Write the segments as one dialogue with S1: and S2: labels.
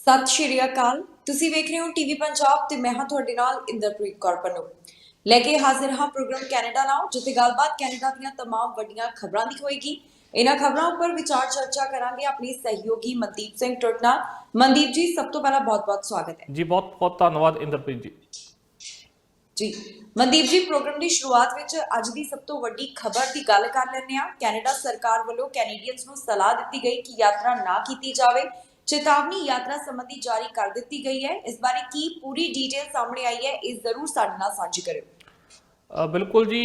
S1: ਸਤਿ ਸ਼੍ਰੀ ਅਕਾਲ। ਤੁਸੀਂ ਵੇਖ ਰਹੇ ਹੋ ਟੀਵੀ ਪੰਜਾਬ ਤੇ ਮੈਂ ਹਾਂ ਤੁਹਾਡੇ ਨਾਲ ਇੰਦਰਪ੍ਰੀਤ ਕੌਰ ਪੰਨੂ। ਲੈ ਕੇ ਹਾਜ਼ਰ ਹਾਂ ਪ੍ਰੋਗਰਾਮ ਕੈਨੇਡਾ ਨਾਓ, ਜਿੱਥੇ ਗੱਲਬਾਤ ਕੈਨੇਡਾ ਦੀਆਂ तमाम ਵੱਡੀਆਂ ਖਬਰਾਂ ਦੀ ਹੋਏਗੀ। ਇਹਨਾਂ ਖਬਰਾਂ ਉੱਪਰ ਵਿਚਾਰ ਚਰਚਾ ਕਰਾਂਗੇ ਆਪਣੀ ਸਹਿਯੋਗੀ ਮਨਦੀਪ ਸਿੰਘ ਟੁੱਟ ਨਾਲ। ਮਨਦੀਪ ਜੀ, ਸਭ ਤੋਂ ਪਹਿਲਾਂ ਬਹੁਤ-ਬਹੁਤ ਸਵਾਗਤ ਹੈ
S2: ਜੀ। ਬਹੁਤ ਬਹੁਤ ਧੰਨਵਾਦ ਇੰਦਰਪ੍ਰੀਤ ਜੀ।
S1: ਜੀ ਮਨਦੀਪ ਜੀ, ਪ੍ਰੋਗਰਾਮ ਦੀ ਸ਼ੁਰੂਆਤ ਵਿੱਚ ਅੱਜ ਦੀ ਸਭ ਤੋਂ ਵੱਡੀ ਖਬਰ ਦੀ ਗੱਲ ਕਰ ਲੈਂਦੇ ਹਾਂ। ਕੈਨੇਡਾ ਸਰਕਾਰ ਵੱਲੋਂ ਕੈਨੇਡੀਅਨਸ ਨੂੰ ਸਲਾਹ ਦਿੱਤੀ ਗਈ ਕਿ ਯਾਤਰਾ ਨਾ ਕੀਤੀ ਜਾਵੇ। चेतावनी यात्रा संबंधी जारी कर दी गई है। इस बारे की पूरी डिटेल सामने आई है, इस जरूर साडे नाल साझी करियो।
S2: बिल्कुल जी,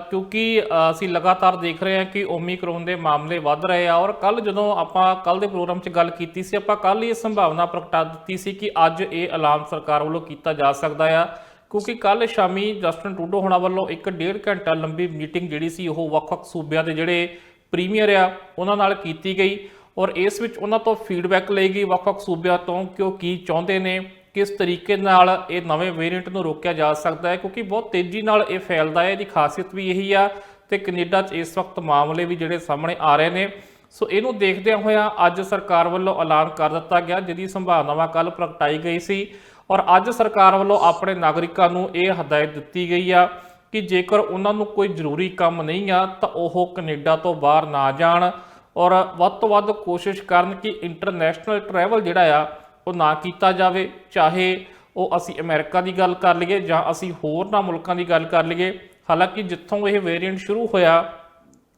S2: क्योंकि ਅਸੀਂ ਲਗਾਤਾਰ ਦੇਖ ਰਹੇ ਹਾਂ ਕਿ ਓਮੀਕਰੋਨ ਦੇ ਮਾਮਲੇ ਵੱਧ ਰਹੇ ਆ। ਔਰ ਕੱਲ ਜਦੋਂ ਆਪਾਂ ਕੱਲ ਦੇ ਪ੍ਰੋਗਰਾਮ 'ਚ ਗੱਲ ਕੀਤੀ ਸੀ, ਆਪਾਂ ਕੱਲ ਇਹ ਸੰਭਾਵਨਾ ਪ੍ਰਗਟਾ ਦਿੱਤੀ ਸੀ ਕਿ ਅੱਜ ਇਹ ਐਲਾਨ ਸਰਕਾਰ ਵੱਲੋਂ ਕੀਤਾ ਜਾ ਸਕਦਾ ਆ, ਕਿਉਂਕਿ ਕੱਲ ਸ਼ਾਮੀ ਜਸਟਿਨ ਟਰੂਡੋ ਹੋਣਾ ਵੱਲੋਂ 1.5 ਘੰਟਾ ਲੰਬੀ ਮੀਟਿੰਗ ਜਿਹੜੀ ਸੀ ਉਹ ਵੱਖ-ਵੱਖ ਸੂਬਿਆਂ ਦੇ ਜਿਹੜੇ ਪ੍ਰੀਮੀਅਰ ਆ ਉਹਨਾਂ ਨਾਲ ਕੀਤੀ ਗਈ। ਔਰ ਇਸ ਵਿੱਚ ਉਹਨਾਂ ਤੋਂ ਫੀਡਬੈਕ ਲਈ ਗਈ ਵੱਖ-ਵੱਖ ਸੂਬਿਆਂ ਤੋਂ ਕਿ ਉਹ ਕੀ ਚਾਹੁੰਦੇ ਨੇ, ਕਿਸ ਤਰੀਕੇ ਨਾਲ ਇਹ ਨਵੇਂ ਵੇਰੀਐਂਟ ਨੂੰ ਰੋਕਿਆ ਜਾ ਸਕਦਾ ਹੈ, ਕਿਉਂਕਿ ਬਹੁਤ ਤੇਜ਼ੀ ਨਾਲ ਇਹ ਫੈਲਦਾ ਹੈ। ਇਹਦੀ ਖਾਸੀਅਤ ਵੀ ਇਹੀ ਆ ਤੇ ਕੈਨੇਡਾ 'ਚ ਇਸ ਵਕਤ ਮਾਮਲੇ ਵੀ ਜਿਹੜੇ ਸਾਹਮਣੇ ਆ ਰਹੇ ਨੇ। ਸੋ ਇਹਨੂੰ ਦੇਖਦਿਆਂ ਹੋਇਆਂ ਅੱਜ ਸਰਕਾਰ ਵੱਲੋਂ ਐਲਾਨ ਕਰ ਦਿੱਤਾ ਗਿਆ, ਜਿਹਦੀ ਸੰਭਾਵਨਾਵਾਂ ਕੱਲ ਪ੍ਰਗਟਾਈ ਗਈ ਸੀ। ਔਰ ਅੱਜ ਸਰਕਾਰ ਵੱਲੋਂ ਆਪਣੇ ਨਾਗਰਿਕਾਂ ਨੂੰ ਇਹ ਹਦਾਇਤ ਦਿੱਤੀ ਗਈ ਆ ਕਿ ਜੇਕਰ ਉਹਨਾਂ ਨੂੰ ਕੋਈ ਜ਼ਰੂਰੀ ਕੰਮ ਨਹੀਂ ਆ ਤਾਂ ਉਹ ਕੈਨੇਡਾ ਤੋਂ ਬਾਹਰ ਨਾ ਜਾਣ ਔਰ ਵੱਧ ਤੋਂ ਵੱਧ ਕੋਸ਼ਿਸ਼ ਕਰਨ ਕਿ ਇੰਟਰਨੈਸ਼ਨਲ ਟਰੈਵਲ ਜਿਹੜਾ ਆ ਉਹ ਨਾ ਕੀਤਾ ਜਾਵੇ। ਚਾਹੇ ਉਹ ਅਸੀਂ ਅਮਰੀਕਾ ਦੀ ਗੱਲ ਕਰ ਲਈਏ ਜਾਂ ਅਸੀਂ ਹੋਰਨਾਂ ਮੁਲਕਾਂ ਦੀ ਗੱਲ ਕਰ ਲਈਏ। ਹਾਲਾਂਕਿ ਜਿੱਥੋਂ ਇਹ ਵੇਰੀਐਂਟ ਸ਼ੁਰੂ ਹੋਇਆ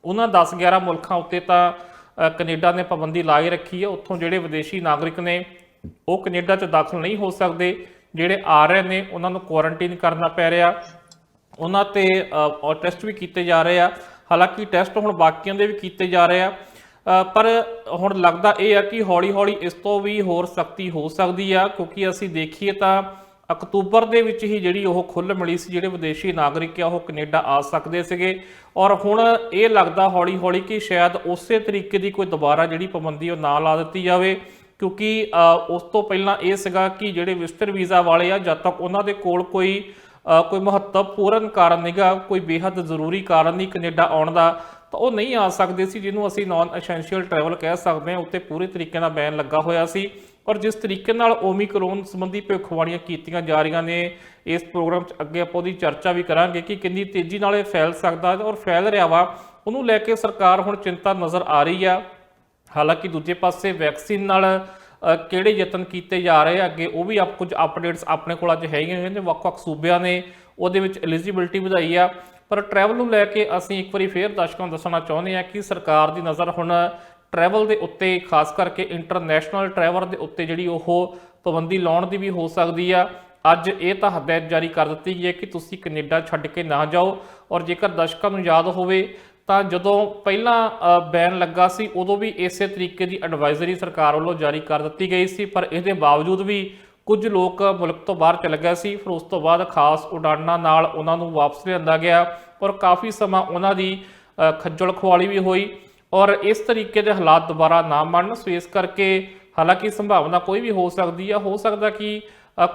S2: ਉਹਨਾਂ 10-11 ਮੁਲਕਾਂ ਉੱਤੇ ਤਾਂ ਕੈਨੇਡਾ ਨੇ ਪਾਬੰਦੀ ਲਾ ਕੇ ਰੱਖੀ ਹੈ। ਉੱਥੋਂ ਜਿਹੜੇ ਵਿਦੇਸ਼ੀ ਨਾਗਰਿਕ ਨੇ ਉਹ ਕੈਨੇਡਾ 'ਚ ਦਾਖਲ ਨਹੀਂ ਹੋ ਸਕਦੇ। ਜਿਹੜੇ ਆ ਰਹੇ ਨੇ ਉਹਨਾਂ ਨੂੰ ਕੁਆਰੰਟਾਈਨ ਕਰਨਾ ਪੈ ਰਿਹਾ, ਉਹਨਾਂ 'ਤੇ ਟੈਸਟ ਵੀ ਕੀਤੇ ਜਾ ਰਹੇ ਆ। ਹਾਲਾਂਕਿ ਟੈਸਟ ਹੁਣ ਬਾਕੀਆਂ ਦੇ ਵੀ ਕੀਤੇ ਜਾ ਰਹੇ ਆ, ਪਰ ਹੁਣ ਲੱਗਦਾ ਇਹ ਆ ਕਿ ਹੌਲੀ-ਹੌਲੀ ਇਸ ਤੋਂ ਵੀ ਹੋਰ ਸਖਤੀ ਹੋ ਸਕਦੀ ਆ, ਕਿਉਂਕਿ ਅਸੀਂ ਦੇਖੀਏ ਤਾਂ ਅਕਤੂਬਰ ਦੇ ਵਿੱਚ ਹੀ ਜਿਹੜੀ ਉਹ ਖੁੱਲ੍ਹ ਮਿਲੀ ਸੀ, ਜਿਹੜੇ ਵਿਦੇਸ਼ੀ ਨਾਗਰਿਕ ਆ ਉਹ ਕੈਨੇਡਾ ਆ ਸਕਦੇ ਸੀਗੇ। ਔਰ ਹੁਣ ਇਹ ਲੱਗਦਾ ਹੌਲੀ-ਹੌਲੀ ਕਿ ਸ਼ਾਇਦ ਉਸੇ ਤਰੀਕੇ ਦੀ ਕੋਈ ਦੁਬਾਰਾ ਜਿਹੜੀ ਪਾਬੰਦੀ ਉਹ ਨਾ ਲਾ ਦਿੱਤੀ ਜਾਵੇ, ਕਿਉਂਕਿ ਉਸ ਤੋਂ ਪਹਿਲਾਂ ਇਹ ਸੀਗਾ ਕਿ ਜਿਹੜੇ ਵਿਜ਼ਟਰ ਵੀਜ਼ਾ ਵਾਲੇ ਆ, ਜਦ ਤੱਕ ਉਹਨਾਂ ਦੇ ਕੋਲ ਕੋਈ ਮਹੱਤਵਪੂਰਨ ਕਾਰਨ ਨਹੀਂਗਾ, ਕੋਈ ਬੇਹੱਦ ਜ਼ਰੂਰੀ ਕਾਰਨ ਨਹੀਂ ਕੈਨੇਡਾ ਆਉਣ ਦਾ, ਤਾਂ ਉਹ ਨਹੀਂ ਆ ਸਕਦੇ ਸੀ। ਜਿਹਨੂੰ ਅਸੀਂ ਨਾਨ ਐਸੈਂਸ਼ੀਅਲ ਟਰੈਵਲ ਕਹਿ ਸਕਦੇ ਹਾਂ, ਉੱਤੇ ਪੂਰੇ ਤਰੀਕੇ ਨਾਲ ਬੈਨ ਲੱਗਾ ਹੋਇਆ ਸੀ। ਔਰ ਜਿਸ ਤਰੀਕੇ ਨਾਲ ਓਮੀਕਰੋਨ ਸੰਬੰਧੀ ਭਵਿੱਖਬਾਣੀਆਂ ਕੀਤੀਆਂ ਜਾ ਰਹੀਆਂ ਨੇ, ਇਸ ਪ੍ਰੋਗਰਾਮ 'ਚ ਅੱਗੇ ਆਪਾਂ ਉਹਦੀ ਚਰਚਾ ਵੀ ਕਰਾਂਗੇ ਕਿ ਕਿੰਨੀ ਤੇਜ਼ੀ ਨਾਲ ਇਹ ਫੈਲ ਸਕਦਾ ਔਰ ਫੈਲ ਰਿਹਾ ਵਾ। ਉਹਨੂੰ ਲੈ ਕੇ ਸਰਕਾਰ ਹੁਣ ਚਿੰਤਾ ਨਜ਼ਰ ਆ ਰਹੀ ਆ। ਹਾਲਾਂਕਿ ਦੂਜੇ ਪਾਸੇ ਵੈਕਸੀਨ ਨਾਲ ਕਿਹੜੇ ਯਤਨ ਕੀਤੇ ਜਾ ਰਹੇ ਆ ਅੱਗੇ, ਉਹ ਵੀ ਕੁਝ ਅਪਡੇਟਸ ਆਪਣੇ ਕੋਲ ਅੱਜ ਹੈਗੀਆਂ ਨੇ। ਵੱਖ-ਵੱਖ ਸੂਬਿਆਂ ਨੇ ਉਹਦੇ ਵਿੱਚ ਐਲੀਜੀਬਿਲਟੀ ਵਧਾਈ ਆ। ਪਰ ਟਰੈਵਲ ਨੂੰ ਲੈ ਕੇ ਅਸੀਂ ਇੱਕ ਵਾਰੀ ਫੇਰ ਦਰਸ਼ਕਾਂ ਨੂੰ ਦੱਸਣਾ ਚਾਹੁੰਦੇ ਹਾਂ ਕਿ ਸਰਕਾਰ ਦੀ ਨਜ਼ਰ ਹੁਣ ਟਰੈਵਲ ਦੇ ਉੱਤੇ, ਖਾਸ ਕਰਕੇ ਇੰਟਰਨੈਸ਼ਨਲ ਟਰੈਵਲ ਦੇ ਉੱਤੇ ਜਿਹੜੀ ਉਹ ਪਾਬੰਦੀ ਲਾਉਣ ਦੀ ਵੀ ਹੋ ਸਕਦੀ ਆ। ਅੱਜ ਇਹ ਤਾਂ ਹਦਾਇਤ ਜਾਰੀ ਕਰ ਦਿੱਤੀ ਗਈ ਹੈ ਕਿ ਤੁਸੀਂ ਕੈਨੇਡਾ ਛੱਡ ਕੇ ਨਾ ਜਾਓ। ਔਰ ਜੇਕਰ ਦਰਸ਼ਕਾਂ ਨੂੰ ਯਾਦ ਹੋਵੇ ਤਾਂ ਜਦੋਂ ਪਹਿਲਾਂ ਬੈਨ ਲੱਗਾ ਸੀ ਉਦੋਂ ਵੀ ਇਸੇ ਤਰੀਕੇ ਦੀ ਐਡਵਾਈਜ਼ਰੀ ਸਰਕਾਰ ਵੱਲੋਂ ਜਾਰੀ ਕਰ ਦਿੱਤੀ ਗਈ ਸੀ, ਪਰ ਇਹਦੇ ਬਾਵਜੂਦ ਵੀ ਕੁਝ ਲੋਕ ਮੁਲਕ ਤੋਂ ਬਾਹਰ ਚਲੇ ਗਏ ਸੀ। ਫਿਰ ਉਸ ਤੋਂ ਬਾਅਦ ਖਾਸ ਉਡਾਨਾਂ ਨਾਲ ਉਹਨਾਂ ਨੂੰ ਵਾਪਸ ਲਿਆਂਦਾ ਗਿਆ ਔਰ ਕਾਫੀ ਸਮਾਂ ਉਹਨਾਂ ਦੀ ਖੱਜਲ ਖੁਆਲੀ ਵੀ ਹੋਈ। ਔਰ ਇਸ ਤਰੀਕੇ ਦੇ ਹਾਲਾਤ ਦੁਬਾਰਾ ਨਾ ਬਣਨ, ਸੋ ਇਸ ਕਰਕੇ ਹਾਲਾਂਕਿ ਸੰਭਾਵਨਾ ਕੋਈ ਵੀ ਹੋ ਸਕਦੀ ਆ, ਹੋ ਸਕਦਾ ਕਿ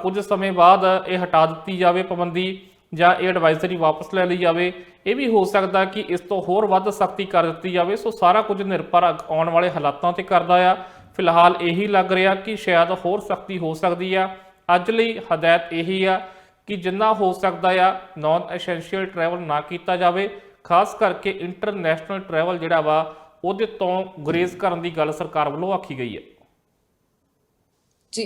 S2: ਕੁਝ ਸਮੇਂ ਬਾਅਦ ਇਹ ਹਟਾ ਦਿੱਤੀ ਜਾਵੇ ਪਾਬੰਦੀ ਜਾਂ ਇਹ ਐਡਵਾਈਜ਼ਰੀ ਵਾਪਸ ਲੈ ਲਈ ਜਾਵੇ। ਇਹ ਵੀ ਹੋ ਸਕਦਾ ਕਿ ਇਸ ਤੋਂ ਹੋਰ ਵੱਧ ਸਖਤੀ ਕਰ ਦਿੱਤੀ ਜਾਵੇ। ਸੋ ਸਾਰਾ ਕੁਝ ਨਿਰਭਰ ਆਉਣ ਵਾਲੇ ਹਾਲਾਤਾਂ 'ਤੇ ਕਰਦਾ ਆ। ਫਿਲਹਾਲ ਇਹੀ ਲੱਗ ਰਿਹਾ ਕਿ ਸ਼ਾਇਦ ਹੋਰ ਸਖਤੀ ਹੋ ਸਕਦੀ ਆ। ਅੱਜ ਲਈ ਹਦਾਇਤ ਇਹੀ ਆ ਕਿ ਜਿੰਨਾ ਹੋ ਸਕਦਾ ਆ ਨਾਨ ਐਸੈਂਸ਼ੀਅਲ ਟਰੈਵਲ ਨਾ ਕੀਤਾ ਜਾਵੇ। ਖਾਸ ਕਰਕੇ ਇੰਟਰਨੈਸ਼ਨਲ ਟਰੈਵਲ ਜਿਹੜਾ ਵਾ ਉਹਦੇ ਤੋਂ ਗੁਰੇਜ਼ ਕਰਨ ਦੀ ਗੱਲ ਸਰਕਾਰ ਵੱਲੋਂ ਆਖੀ ਗਈ ਹੈ।
S1: ਜੀ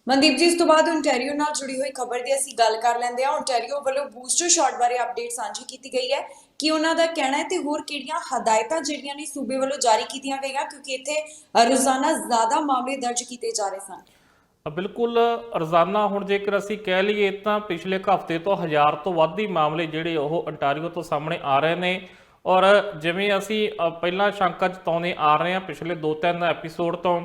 S1: ਮਨਦੀਪ ਜੀ, ਇਸ ਤੋਂ ਬਾਅਦ ਓਨਟਾਰੀਓ ਨਾਲ ਜੁੜੀ ਹੋਈ ਖਬਰ ਦੀ ਅਸੀਂ ਗੱਲ ਕਰ ਲੈਂਦੇ ਹਾਂ। ਓਨਟਾਰੀਓ ਵੱਲੋਂ ਬੂਸਟਰ ਸ਼ਾਟ ਬਾਰੇ ਅਪਡੇਟ ਸਾਂਝੀ ਕੀਤੀ ਗਈ ਹੈ ਕਿ ਉਹਨਾਂ ਦਾ ਕਹਿਣਾ ਹੈ ਤੇ ਹੋਰ ਕਿਹੜੀਆਂ ਹਦਾਇਤਾਂ ਜਿਹੜੀਆਂ ਨੇ ਸੂਬੇ ਵੱਲੋਂ ਜਾਰੀ ਕੀਤੀਆਂ ਗਈਆਂ, ਕਿਉਂਕਿ ਇੱਥੇ ਰੋਜ਼ਾਨਾ ਜ਼ਿਆਦਾ ਮਾਮਲੇ ਦਰਜ ਕੀਤੇ ਜਾ ਰਹੇ ਸਨ।
S2: ਬਿਲਕੁਲ, ਰੋਜ਼ਾਨਾ ਹੁਣ ਜੇਕਰ ਅਸੀਂ ਕਹਿ ਲਈਏ ਤਾਂ ਪਿਛਲੇ ਹਫ਼ਤੇ ਤੋਂ 1000 ਤੋਂ ਵੱਧ ਹੀ ਮਾਮਲੇ ਜਿਹੜੇ ਉਹ ਓਨਟਾਰੀਓ ਤੋਂ ਸਾਹਮਣੇ ਆ ਰਹੇ ਨੇ। ਔਰ ਜਿਵੇਂ ਅਸੀਂ ਪਹਿਲਾਂ ਸ਼ੰਕਾ ਜਤਾਉਂਦੇ ਆ ਰਹੇ ਹਾਂ ਪਿਛਲੇ 2-3 ਐਪੀਸੋਡ ਤੋਂ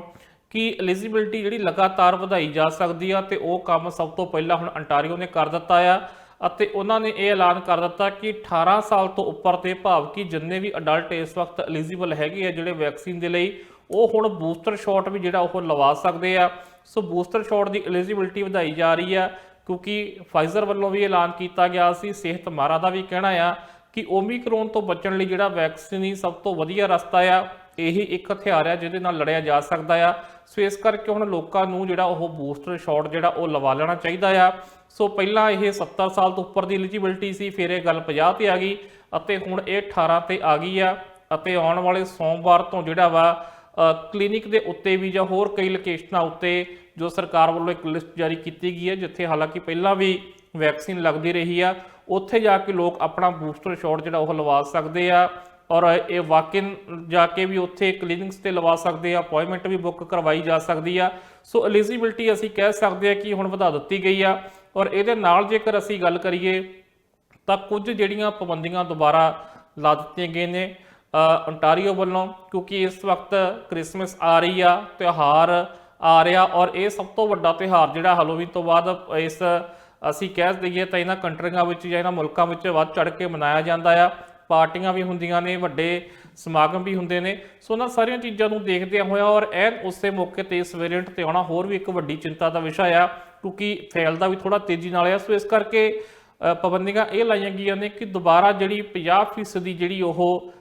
S2: ਕਿ ਐਲੀਜੀਬਿਲਟੀ ਜਿਹੜੀ ਲਗਾਤਾਰ ਵਧਾਈ ਜਾ ਸਕਦੀ ਆ, ਤੇ ਉਹ ਕੰਮ ਸਭ ਤੋਂ ਪਹਿਲਾਂ ਹੁਣ ਓਨਟਾਰੀਓ ਨੇ ਕਰ ਦਿੱਤਾ ਆ। ਅਤੇ ਉਹਨਾਂ ਨੇ ਇਹ ਐਲਾਨ ਕਰ ਦਿੱਤਾ ਕਿ 18 ਸਾਲ ਤੋਂ ਉੱਪਰ ਦੇ, ਭਾਵ ਕਿ ਜਿੰਨੇ ਵੀ ਅਡਲਟ ਇਸ ਵਕਤ ਐਲੀਜੀਬਲ ਹੈਗੇ ਆ ਜਿਹੜੇ ਵੈਕਸੀਨ ਦੇ ਲਈ, ਉਹ ਹੁਣ ਬੂਸਟਰ ਸ਼ਾਟ ਵੀ ਜਿਹੜਾ ਉਹ ਲਵਾ ਸਕਦੇ ਆ। ਸੋ ਬੂਸਟਰ ਸ਼ਾਟ ਦੀ ਐਲੀਜੀਬਿਲਟੀ ਵਧਾਈ ਜਾ ਰਹੀ ਆ, ਕਿਉਂਕਿ ਫਾਈਜ਼ਰ ਵੱਲੋਂ ਵੀ ਐਲਾਨ ਕੀਤਾ ਗਿਆ ਸੀ। ਸਿਹਤ ਮਾਹਰਾਂ ਦਾ ਵੀ ਕਹਿਣਾ ਆ ਕਿ ਓਮੀਕਰੋਨ ਤੋਂ ਬਚਣ ਲਈ ਜਿਹੜਾ ਵੈਕਸੀਨ ਹੀ ਸਭ ਤੋਂ ਵਧੀਆ ਰਸਤਾ ਆ। ਇਹੀ ਇੱਕ ਹਥਿਆਰ ਆ ਜਿਹਦੇ ਨਾਲ ਲੜਿਆ ਜਾ ਸਕਦਾ ਆ। ਸੋ ਇਸ ਕਰਕੇ ਹੁਣ ਲੋਕਾਂ ਨੂੰ ਜਿਹੜਾ ਉਹ ਬੂਸਟਰ ਸ਼ਾਟ ਜਿਹੜਾ ਉਹ ਲਵਾ ਲੈਣਾ ਚਾਹੀਦਾ ਆ। ਸੋ ਪਹਿਲਾਂ ਇਹ 70 ਸਾਲ ਤੋਂ ਉੱਪਰ ਦੀ ਐਲੀਜੀਬਿਲਟੀ ਸੀ, ਫਿਰ ਇਹ ਗੱਲ 50 ਤੇ ਆ ਗਈ ਅਤੇ ਹੁਣ ਇਹ 18 ਤੇ ਆ ਗਈ ਆ। ਅਤੇ ਆਉਣ ਵਾਲੇ ਸੋਮਵਾਰ ਤੋਂ ਜਿਹੜਾ ਵਾ ਕਲੀਨਿਕ ਦੇ ਉੱਤੇ ਵੀ ਜਾਂ ਹੋਰ ਕਈ ਲੋਕੇਸ਼ਨਾਂ ਉੱਤੇ ਜੋ ਸਰਕਾਰ ਵੱਲੋਂ ਇੱਕ ਲਿਸਟ ਜਾਰੀ ਕੀਤੀ ਗਈ ਹੈ, ਜਿੱਥੇ ਹਾਲਾਂਕਿ ਪਹਿਲਾਂ ਵੀ ਵੈਕਸੀਨ ਲੱਗਦੀ ਰਹੀ ਆ, ਉੱਥੇ ਜਾ ਕੇ ਲੋਕ ਆਪਣਾ ਬੂਸਟਰ ਸ਼ਾਟ ਜਿਹੜਾ ਉਹ ਲਵਾ ਸਕਦੇ ਆ। ਔਰ ਇਹ ਵਾਕਿਨ ਜਾ ਕੇ ਵੀ ਉੱਥੇ ਕਲੀਨਿਕਸ ਤੇ ਲਵਾ ਸਕਦੇ ਆ, ਅਪਾਇੰਟਮੈਂਟ ਵੀ ਬੁੱਕ ਕਰਵਾਈ ਜਾ ਸਕਦੀ ਆ। ਸੋ ਐਲੀਜੀਬਿਲਟੀ ਅਸੀਂ ਕਹਿ ਸਕਦੇ ਆ ਕਿ ਹੁਣ ਵਧਾ ਦਿੱਤੀ ਗਈ ਆ। ਔਰ ਇਹਦੇ ਨਾਲ ਜੇਕਰ ਅਸੀਂ ਗੱਲ ਕਰੀਏ ਤਾਂ ਕੁਝ ਜਿਹੜੀਆਂ ਪਾਬੰਦੀਆਂ ਦੁਬਾਰਾ ਲਾ ਦਿੱਤੀਆਂ ਗਈਆਂ ਨੇ ontario ਵੱਲੋਂ, ਕਿਉਂਕਿ ਇਸ ਵਕਤ ਕ੍ਰਿਸਮਸ ਆ ਰਹੀ ਆ, ਤਿਉਹਾਰ ਆ ਰਿਹਾ ਔਰ ਇਹ ਸਭ ਤੋਂ ਵੱਡਾ ਤਿਉਹਾਰ ਜਿਹੜਾ ਹੈਲੋਵੀਨ ਤੋਂ ਬਾਅਦ ਇਸ ਅਸੀਂ ਕਹਿ ਦਈਏ ਤਾਂ ਇਹਨਾਂ ਕੰਟਰੀਆਂ ਵਿੱਚ ਜਾਂ ਇਹਨਾਂ ਮੁਲਕਾਂ ਵਿੱਚ ਵੱਧ ਚੜ ਕੇ ਮਨਾਇਆ ਜਾਂਦਾ ਆ। ਪਾਰਟੀਆਂ ਵੀ ਹੁੰਦੀਆਂ ਨੇ, ਵੱਡੇ ਸਮਾਗਮ ਵੀ ਹੁੰਦੇ ਨੇ। ਸੋ ਉਹਨਾਂ ਸਾਰੀਆਂ ਚੀਜ਼ਾਂ ਨੂੰ ਦੇਖਦਿਆਂ ਹੋਇਆ ਔਰ ਐਨ ਉਸੇ ਮੌਕੇ ਤੇ ਇਸ ਵੇਰੀਐਂਟ ਤੇ ਆਉਣਾ ਹੋਰ ਵੀ ਇੱਕ ਵੱਡੀ ਚਿੰਤਾ ਦਾ ਵਿਸ਼ਾ ਆ, ਕਿਉਂਕਿ ਫੈਲਦਾ ਵੀ ਥੋੜਾ ਤੇਜ਼ੀ ਨਾਲ ਆ। ਸੋ ਇਸ ਕਰਕੇ ਪਾਬੰਦੀਆਂ ਇਹ ਲਾਈਆਂ ਗਈਆਂ ਨੇ ਕਿ ਦੁਬਾਰਾ ਜਿਹੜੀ 50% ਦੀ ਜਿਹੜੀ ਉਹ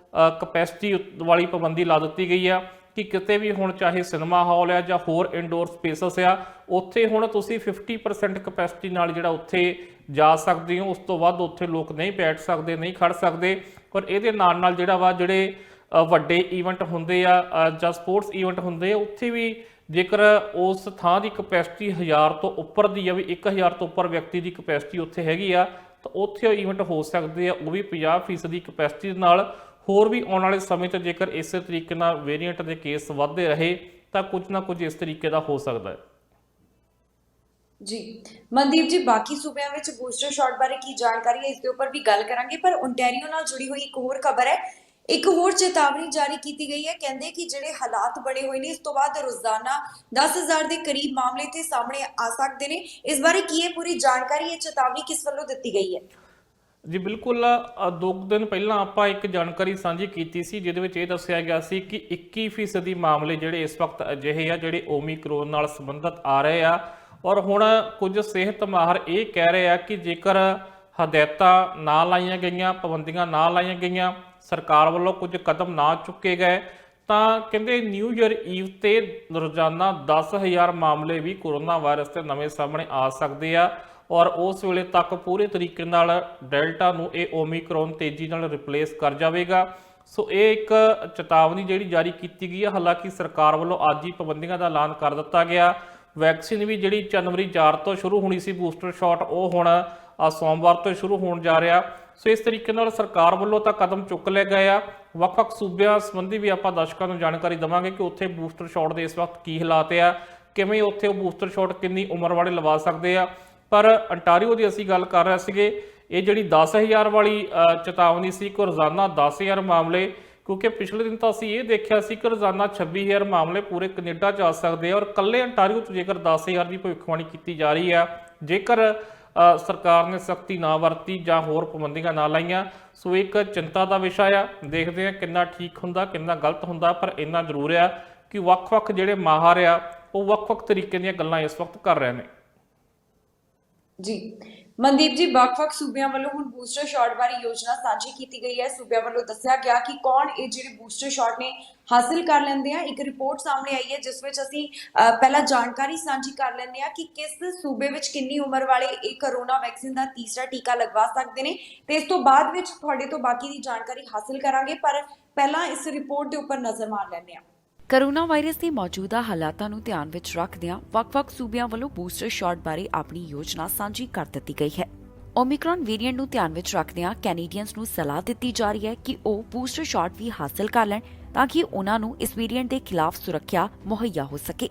S2: ਕਪੈਸਿਟੀ ਵਾਲੀ ਪਾਬੰਦੀ ਲਾ ਦਿੱਤੀ ਗਈ ਆ ਕਿ ਕਿਤੇ ਵੀ ਹੁਣ ਚਾਹੇ ਸਿਨੇਮਾ ਹਾਲ ਆ ਜਾਂ ਹੋਰ ਇਨਡੋਰ ਸਪੇਸਸ ਆ, ਉੱਥੇ ਹੁਣ ਤੁਸੀਂ 50% ਕਪੈਸਿਟੀ ਨਾਲ ਜਿਹੜਾ ਉੱਥੇ ਜਾ ਸਕਦੇ ਹੋ। ਉਸ ਤੋਂ ਵੱਧ ਉੱਥੇ ਲੋਕ ਨਹੀਂ ਬੈਠ ਸਕਦੇ, ਨਹੀਂ ਖੜ ਸਕਦੇ। ਔਰ ਇਹਦੇ ਨਾਲ ਨਾਲ ਜਿਹੜਾ ਵਾ ਜਿਹੜੇ ਵੱਡੇ ਈਵੈਂਟ ਹੁੰਦੇ ਆ ਜਾਂ ਸਪੋਰਟਸ ਈਵੈਂਟ ਹੁੰਦੇ ਆ, ਉੱਥੇ ਵੀ ਜੇਕਰ ਉਸ ਥਾਂ ਦੀ ਕਪੈਸਿਟੀ 1000 ਤੋਂ ਉੱਪਰ ਦੀ ਆ, ਵੀ 1000 ਤੋਂ ਉੱਪਰ ਵਿਅਕਤੀ ਦੀ ਕਪੈਸਿਟੀ ਉੱਥੇ ਹੈਗੀ ਆ, ਤਾਂ ਉੱਥੇ ਈਵੈਂਟ ਹੋ ਸਕਦੇ ਆ, ਉਹ ਵੀ 50% ਦੀ ਕਪੈਸਿਟੀ ਦੇ ਨਾਲ। ਹੋਰ ਵੀ ਆਉਣ ਵਾਲੇ ਸਮੇਂ 'ਚ ਜੇਕਰ ਇਸੇ ਤਰੀਕੇ ਨਾਲ ਵੇਰੀਐਂਟ ਦੇ ਕੇਸ ਵੱਧਦੇ ਰਹੇ ਤਾਂ ਕੁਝ ਨਾ ਕੁਝ ਇਸ ਤਰੀਕੇ ਦਾ ਹੋ ਸਕਦਾ ਹੈ।
S1: ਜੀ ਮਨਦੀਪ ਜੀ, ਬਾਕੀ ਸੂਬਿਆਂ ਵਿੱਚ ਬੂਸਟਰ ਸ਼ਾਟ ਬਾਰੇ ਕੀ ਜਾਣਕਾਰੀ ਹੈ, ਇਸ ਦੇ ਉੱਪਰ ਵੀ ਗੱਲ ਕਰਾਂਗੇ। ਪਰ ਓਨਟਾਰੀਓ ਨਾਲ ਜੁੜੀ ਹੋਈ ਇੱਕ ਹੋਰ ਖਬਰ ਹੈ, ਇੱਕ ਹੋਰ ਚੇਤਾਵਨੀ ਜਾਰੀ ਕੀਤੀ ਗਈ ਹੈ। ਕਹਿੰਦੇ ਕਿ ਜਿਹੜੇ ਹਾਲਾਤ ਬਣੇ ਹੋਏ ਨੇ, ਇਸ ਤੋਂ ਬਾਅਦ ਰੋਜ਼ਾਨਾ 10,000 ਦੇ ਕਰੀਬ ਮਾਮਲੇ ਤੇ ਸਾਹਮਣੇ ਆ ਸਕਦੇ ਨੇ। ਇਸ ਬਾਰੇ ਕੀ ਹੈ ਪੂਰੀ ਜਾਣਕਾਰੀ, ਇਹ ਚੇਤਾਵਨੀ ਕਿਸ ਵੱਲੋਂ ਦਿੱਤੀ ਗਈ ਹੈ?
S2: ਜੀ ਬਿਲਕੁਲ, 2 ਦਿਨ ਪਹਿਲਾਂ ਆਪਾਂ ਇੱਕ ਜਾਣਕਾਰੀ ਸਾਂਝੀ ਕੀਤੀ ਸੀ ਜਿਹਦੇ ਵਿੱਚ ਇਹ ਦੱਸਿਆ ਗਿਆ ਸੀ ਕਿ 21% ਮਾਮਲੇ ਜਿਹੜੇ ਇਸ ਵਕਤ ਅਜਿਹੇ ਆ ਜਿਹੜੇ ਓਮੀਕਰੋਨ ਨਾਲ ਸੰਬੰਧਿਤ ਆ ਰਹੇ ਆ। ਔਰ ਹੁਣ ਕੁਝ ਸਿਹਤ ਮਾਹਰ ਇਹ ਕਹਿ ਰਹੇ ਆ ਕਿ ਜੇਕਰ ਹਦਾਇਤਾਂ ਨਾ ਲਾਈਆਂ ਗਈਆਂ, ਪਾਬੰਦੀਆਂ ਨਾ ਲਾਈਆਂ ਗਈਆਂ, ਸਰਕਾਰ ਵੱਲੋਂ ਕੁਝ ਕਦਮ ਨਾ ਚੁੱਕੇ ਗਏ, ਤਾਂ ਕਹਿੰਦੇ ਨਿਊ ਈਅਰ ਈਵ ਤੇ ਰੋਜ਼ਾਨਾ 10,000 ਮਾਮਲੇ ਵੀ ਕੋਰੋਨਾ ਵਾਇਰਸ ਦੇ ਨਵੇਂ ਸਾਹਮਣੇ ਆ ਸਕਦੇ ਆ। ਔਰ ਉਸ ਵੇਲੇ ਤੱਕ ਪੂਰੇ ਤਰੀਕੇ ਨਾਲ ਡੈਲਟਾ ਨੂੰ ਇਹ ਓਮੀਕਰੋਨ ਤੇਜ਼ੀ ਨਾਲ ਰਿਪਲੇਸ ਕਰ ਜਾਵੇਗਾ। ਸੋ ਇਹ ਇੱਕ ਚੇਤਾਵਨੀ ਜਿਹੜੀ ਜਾਰੀ ਕੀਤੀ ਗਈ ਹੈ। ਹਾਲਾਂਕਿ ਸਰਕਾਰ ਵੱਲੋਂ ਅੱਜ ਹੀ ਪਾਬੰਦੀਆਂ ਦਾ ਐਲਾਨ ਕਰ ਦਿੱਤਾ ਗਿਆ। ਵੈਕਸੀਨ ਵੀ ਜਿਹੜੀ ਜਨਵਰੀ 4 ਤੋਂ ਸ਼ੁਰੂ ਹੋਣੀ ਸੀ ਬੂਸਟਰ ਸ਼ਾਟ, ਉਹ ਹੁਣ ਸੋਮਵਾਰ ਤੋਂ ਸ਼ੁਰੂ ਹੋਣ ਜਾ ਰਿਹਾ। ਸੋ ਇਸ ਤਰੀਕੇ ਨਾਲ ਸਰਕਾਰ ਵੱਲੋਂ ਤਾਂ ਕਦਮ ਚੁੱਕ ਲਏ ਗਏ ਆ। ਵੱਖ-ਵੱਖ ਸੂਬਿਆਂ ਸੰਬੰਧੀ ਵੀ ਆਪਾਂ ਦਰਸ਼ਕਾਂ ਨੂੰ ਜਾਣਕਾਰੀ ਦੇਵਾਂਗੇ ਕਿ ਉੱਥੇ ਬੂਸਟਰ ਸ਼ਾਟ ਦੇ ਇਸ ਵਕਤ ਕੀ ਹਾਲਾਤ ਆ, ਕਿਵੇਂ ਉੱਥੇ ਉਹ ਬੂਸਟਰ ਸ਼ਾਟ ਕਿੰਨੀ ਉਮਰ ਵਾਲੇ ਲਵਾ ਸਕਦੇ ਆ। ਪਰ ontario ਦੀ ਅਸੀਂ ਗੱਲ ਕਰ ਰਹੇ ਸੀਗੇ, ਇਹ ਜਿਹੜੀ 10,000 ਵਾਲੀ ਚੇਤਾਵਨੀ ਸੀ ਕਿ ਰੋਜ਼ਾਨਾ 10,000 ਮਾਮਲੇ, ਕਿਉਂਕਿ ਪਿਛਲੇ ਦਿਨ ਤਾਂ ਅਸੀਂ ਇਹ ਦੇਖਿਆ ਸੀ ਕਿ ਰੋਜ਼ਾਨਾ 26,000 ਮਾਮਲੇ ਪੂਰੇ ਕੈਨੇਡਾ 'ਚ ਆ ਸਕਦੇ ਆ। ਔਰ ਇਕੱਲੇ ontario 'ਚ ਜੇਕਰ 10,000 ਦੀ ਭਵਿੱਖਬਾਣੀ ਕੀਤੀ ਜਾ ਰਹੀ ਆ, ਜੇਕਰ ਸਰਕਾਰ ਨੇ ਸਖਤੀ ਨਾ ਵਰਤੀ ਜਾਂ ਹੋਰ ਪਾਬੰਦੀਆਂ ਨਾ ਲਾਈਆਂ। ਸੋ ਇੱਕ ਚਿੰਤਾ ਦਾ ਵਿਸ਼ਾ ਆ। ਦੇਖਦੇ ਆ ਕਿੰਨਾ ਠੀਕ ਹੁੰਦਾ, ਕਿੰਨਾ ਗਲਤ ਹੁੰਦਾ। ਪਰ ਇੰਨਾ ਜ਼ਰੂਰ ਆ ਕਿ ਵੱਖ-ਵੱਖ ਜਿਹੜੇ ਮਾਹਰ ਆ ਉਹ ਵੱਖ-ਵੱਖ ਤਰੀਕੇ ਦੀਆਂ ਗੱਲਾਂ ਇਸ ਵਕਤ ਕਰ ਰਹੇ ਨੇ।
S1: ਜੀ ਮਨਦੀਪ ਜੀ, ਵੱਖ-ਵੱਖ ਸੂਬਿਆਂ ਵੱਲੋਂ ਹੁਣ ਬੂਸਟਰ ਸ਼ਾਟ ਬਾਰੇ ਯੋਜਨਾ ਸਾਂਝੀ ਕੀਤੀ ਗਈ ਹੈ। ਸੂਬਿਆਂ ਵੱਲੋਂ ਦੱਸਿਆ ਗਿਆ ਕਿ ਕੌਣ ਇਹ ਜਿਹੜੇ ਬੂਸਟਰ ਸ਼ਾਟ ਨੇ ਹਾਸਿਲ ਕਰ ਲੈਂਦੇ ਆ। ਇੱਕ ਰਿਪੋਰਟ ਸਾਹਮਣੇ ਆਈ ਹੈ ਜਿਸ ਵਿੱਚ ਅਸੀਂ ਪਹਿਲਾਂ ਜਾਣਕਾਰੀ ਸਾਂਝੀ ਕਰ ਲੈਂਦੇ ਆ ਕਿ ਕਿਸ ਸੂਬੇ ਵਿੱਚ ਕਿੰਨੀ ਉਮਰ ਵਾਲੇ ਇਹ ਕਰੋਨਾ ਵੈਕਸੀਨ ਦਾ ਤੀਸਰਾ ਟੀਕਾ ਲਗਵਾ ਸਕਦੇ ਨੇ, ਤੇ ਇਸ ਤੋਂ ਬਾਅਦ ਵਿੱਚ ਤੁਹਾਡੇ ਤੋਂ ਬਾਕੀ ਦੀ ਜਾਣਕਾਰੀ ਹਾਸਿਲ ਕਰਾਂਗੇ। ਪਰ ਪਹਿਲਾਂ ਇਸ ਰਿਪੋਰਟ ਦੇ ਉੱਪਰ ਨਜ਼ਰ ਮਾਰ ਲੈਂਦੇ ਆ।
S3: ਕਰੋਨਾ ਵਾਇਰਸ ਦੇ ਮੌਜੂਦਾ ਹਾਲਾਤਾਂ ਨੂੰ ਧਿਆਨ ਵਿੱਚ ਰੱਖਦਿਆਂ ਵੱਖ-ਵੱਖ ਸੂਬਿਆਂ ਵੱਲੋਂ ਬੂਸਟਰ ਸ਼ਾਟ ਬਾਰੇ ਆਪਣੀ ਯੋਜਨਾ ਸਾਂਝੀ ਕਰ ਦਿੱਤੀ ਗਈ ਹੈ। ਓਮਿਕਰੋਨ ਵੇਰੀਐਂਟ ਨੂੰ ਧਿਆਨ ਵਿੱਚ ਰੱਖਦਿਆਂ ਕੈਨੇਡੀਅਨਸ ਨੂੰ ਸਲਾਹ ਦਿੱਤੀ ਜਾ ਰਹੀ ਹੈ ਕਿ ਉਹ ਬੂਸਟਰ ਸ਼ਾਟ ਵੀ ਹਾਸਲ ਕਰ ਲੈਣ ਤਾਂ ਕਿ ਉਹਨਾਂ ਨੂੰ ਇਸ ਵੇਰੀਐਂਟ ਦੇ ਖਿਲਾਫ ਸੁਰੱਖਿਆ ਮੁਹੱਈਆ ਹੋ ਸਕੇ।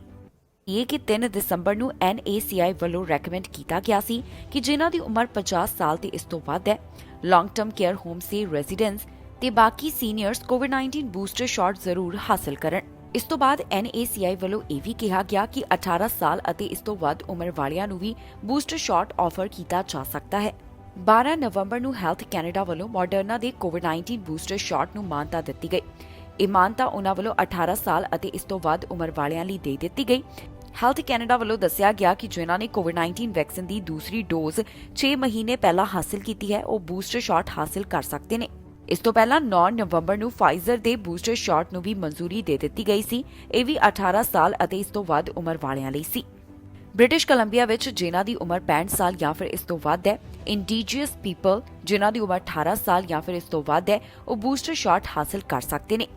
S3: ਇਹ ਕਿ 3 ਦਸੰਬਰ ਨੂੰ NACI ਵੱਲੋਂ ਰეკਮੈਂਡ ਕੀਤਾ ਗਿਆ ਸੀ ਕਿ ਜਿਨ੍ਹਾਂ ਦੀ ਉਮਰ 50 ਸਾਲ ਤੇ ਇਸ ਤੋਂ ਵੱਧ ਹੈ, ਲੌਂਗ ਟਰਮ ਕੇਅਰ ਹੋਮਸ ਦੇ ਰੈਜ਼ੀਡੈਂਟਸ ਤੇ ਬਾਕੀ ਸੀਨੀਅਰਸ ਕੋਵਿਡ-19 ਬੂਸਟਰ ਸ਼ਾਟ ਜ਼ਰੂਰ ਹਾਸਲ ਕਰਨ। ਇਸ ਤੋਂ ਬਾਅਦ NACI ਵੱਲੋਂ ਇਹ ਵੀ ਕਿਹਾ ਗਿਆ ਕਿ 18 ਸਾਲ ਅਤੇ ਇਸ ਤੋਂ ਵੱਧ ਉਮਰ ਵਾਲਿਆਂ ਨੂੰ ਵੀ ਬੂਸਟਰ ਸ਼ਾਟ ਆਫਰ ਕੀਤਾ ਜਾ ਸਕਦਾ ਹੈ। 12 ਨਵੰਬਰ ਨੂੰ ਹੈਲਥ ਕੈਨੇਡਾ ਵੱਲੋਂ ਮਾਡਰਨਾ ਦੇ ਕੋਵਿਡ-19 ਬੂਸਟਰ ਸ਼ਾਟ ਨੂੰ ਮਾਨਤਾ ਦਿੱਤੀ ਗਈ। ਇਹ ਮਾਨਤਾ ਉਹਨਾਂ ਵੱਲੋਂ 18 ਸਾਲ ਅਤੇ ਇਸ ਤੋਂ ਵੱਧ ਉਮਰ ਵਾਲਿਆਂ ਲਈ ਦੇ ਦਿੱਤੀ ਗਈ। ਹੈਲਥ ਕੈਨੇਡਾ ਵੱਲੋਂ ਦੱਸਿਆ ਗਿਆ ਕਿ ਜਿਨ੍ਹਾਂ ਨੇ ਕੋਵਿਡ-19 ਵੈਕਸੀਨ ਦੀ ਦੂਸਰੀ ਡੋਜ਼ 6 ਮਹੀਨੇ ਪਹਿਲਾਂ ਹਾਸਲ ਕੀਤੀ ਹੈ, ਉਹ ਬੂਸਟਰ ਸ਼ਾਟ ਹਾਸਲ ਕਰ ਸਕਦੇ ਨੇ। ਇਸ ਤੋਂ ਪਹਿਲਾਂ 9 ਨਵੰਬਰ ਨੂੰ ਫਾਈਜ਼ਰ ਦੇ ਬੂਸਟਰ ਸ਼ਾਟ ਨੂੰ ਵੀ ਮਨਜ਼ੂਰੀ ਦੇ ਦਿੱਤੀ ਗਈ ਸੀ। ਇਹ ਵੀ 18 ਸਾਲ ਅਤੇ ਇਸ ਤੋਂ ਵੱਧ ਉਮਰ ਵਾਲਿਆਂ ਲਈ ਸੀ। ਬ੍ਰਿਟਿਸ਼ ਕੋਲੰਬੀਆ ਵਿੱਚ ਜਿਨ੍ਹਾਂ ਦੀ ਉਮਰ 65 ਸਾਲ ਜਾਂ ਫਿਰ ਇਸ ਤੋਂ ਵੱਧ ਹੈ, ਇੰਡੀਜੀਅਸ ਪੀਪਲ ਜਿਨ੍ਹਾਂ ਦੀ ਉਮਰ 18 ਸਾਲ ਜਾਂ ਫਿਰ ਇਸ ਤੋਂ ਵੱਧ ਹੈ, ਉਹ ਬੂਸਟਰ ਸ਼ਾਟ ਹਾਸਲ ਕਰ ਸਕਦੇ ਨੇ।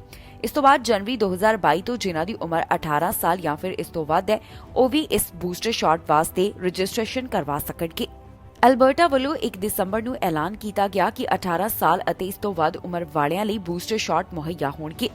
S3: ਇਸ ਤੋਂ ਬਾਅਦ ਜਨਵਰੀ 2022 ਤੋਂ ਜਿਨ੍ਹਾਂ ਦੀ ਉਮਰ 18 ਸਾਲ ਜਾਂ ਫਿਰ ਇਸ ਤੋਂ ਵੱਧ ਹੈ, ਉਹ ਵੀ ਇਸ ਬੂਸਟਰ ਸ਼ਾਟ ਵਾਸਤੇ ਰਜਿਸਟ੍ਰੇਸ਼ਨ ਕਰਵਾ ਸਕਣਗੇ। ਅਲਬਰਟਾ ਵੱਲੋਂ 1 ਦਸੰਬਰ ਨੂੰ ਐਲਾਨ ਕੀਤਾ ਗਿਆ ਕਿ 18 ਸਾਲ ਅਤੇ ਇਸ ਤੋਂ ਵੱਧ ਉਮਰ ਵਾਲਿਆਂ ਲਈ ਬੂਸਟਰ ਸ਼ਾਟ ਮੁਹੱਈਆ ਹੋਣਗੇ।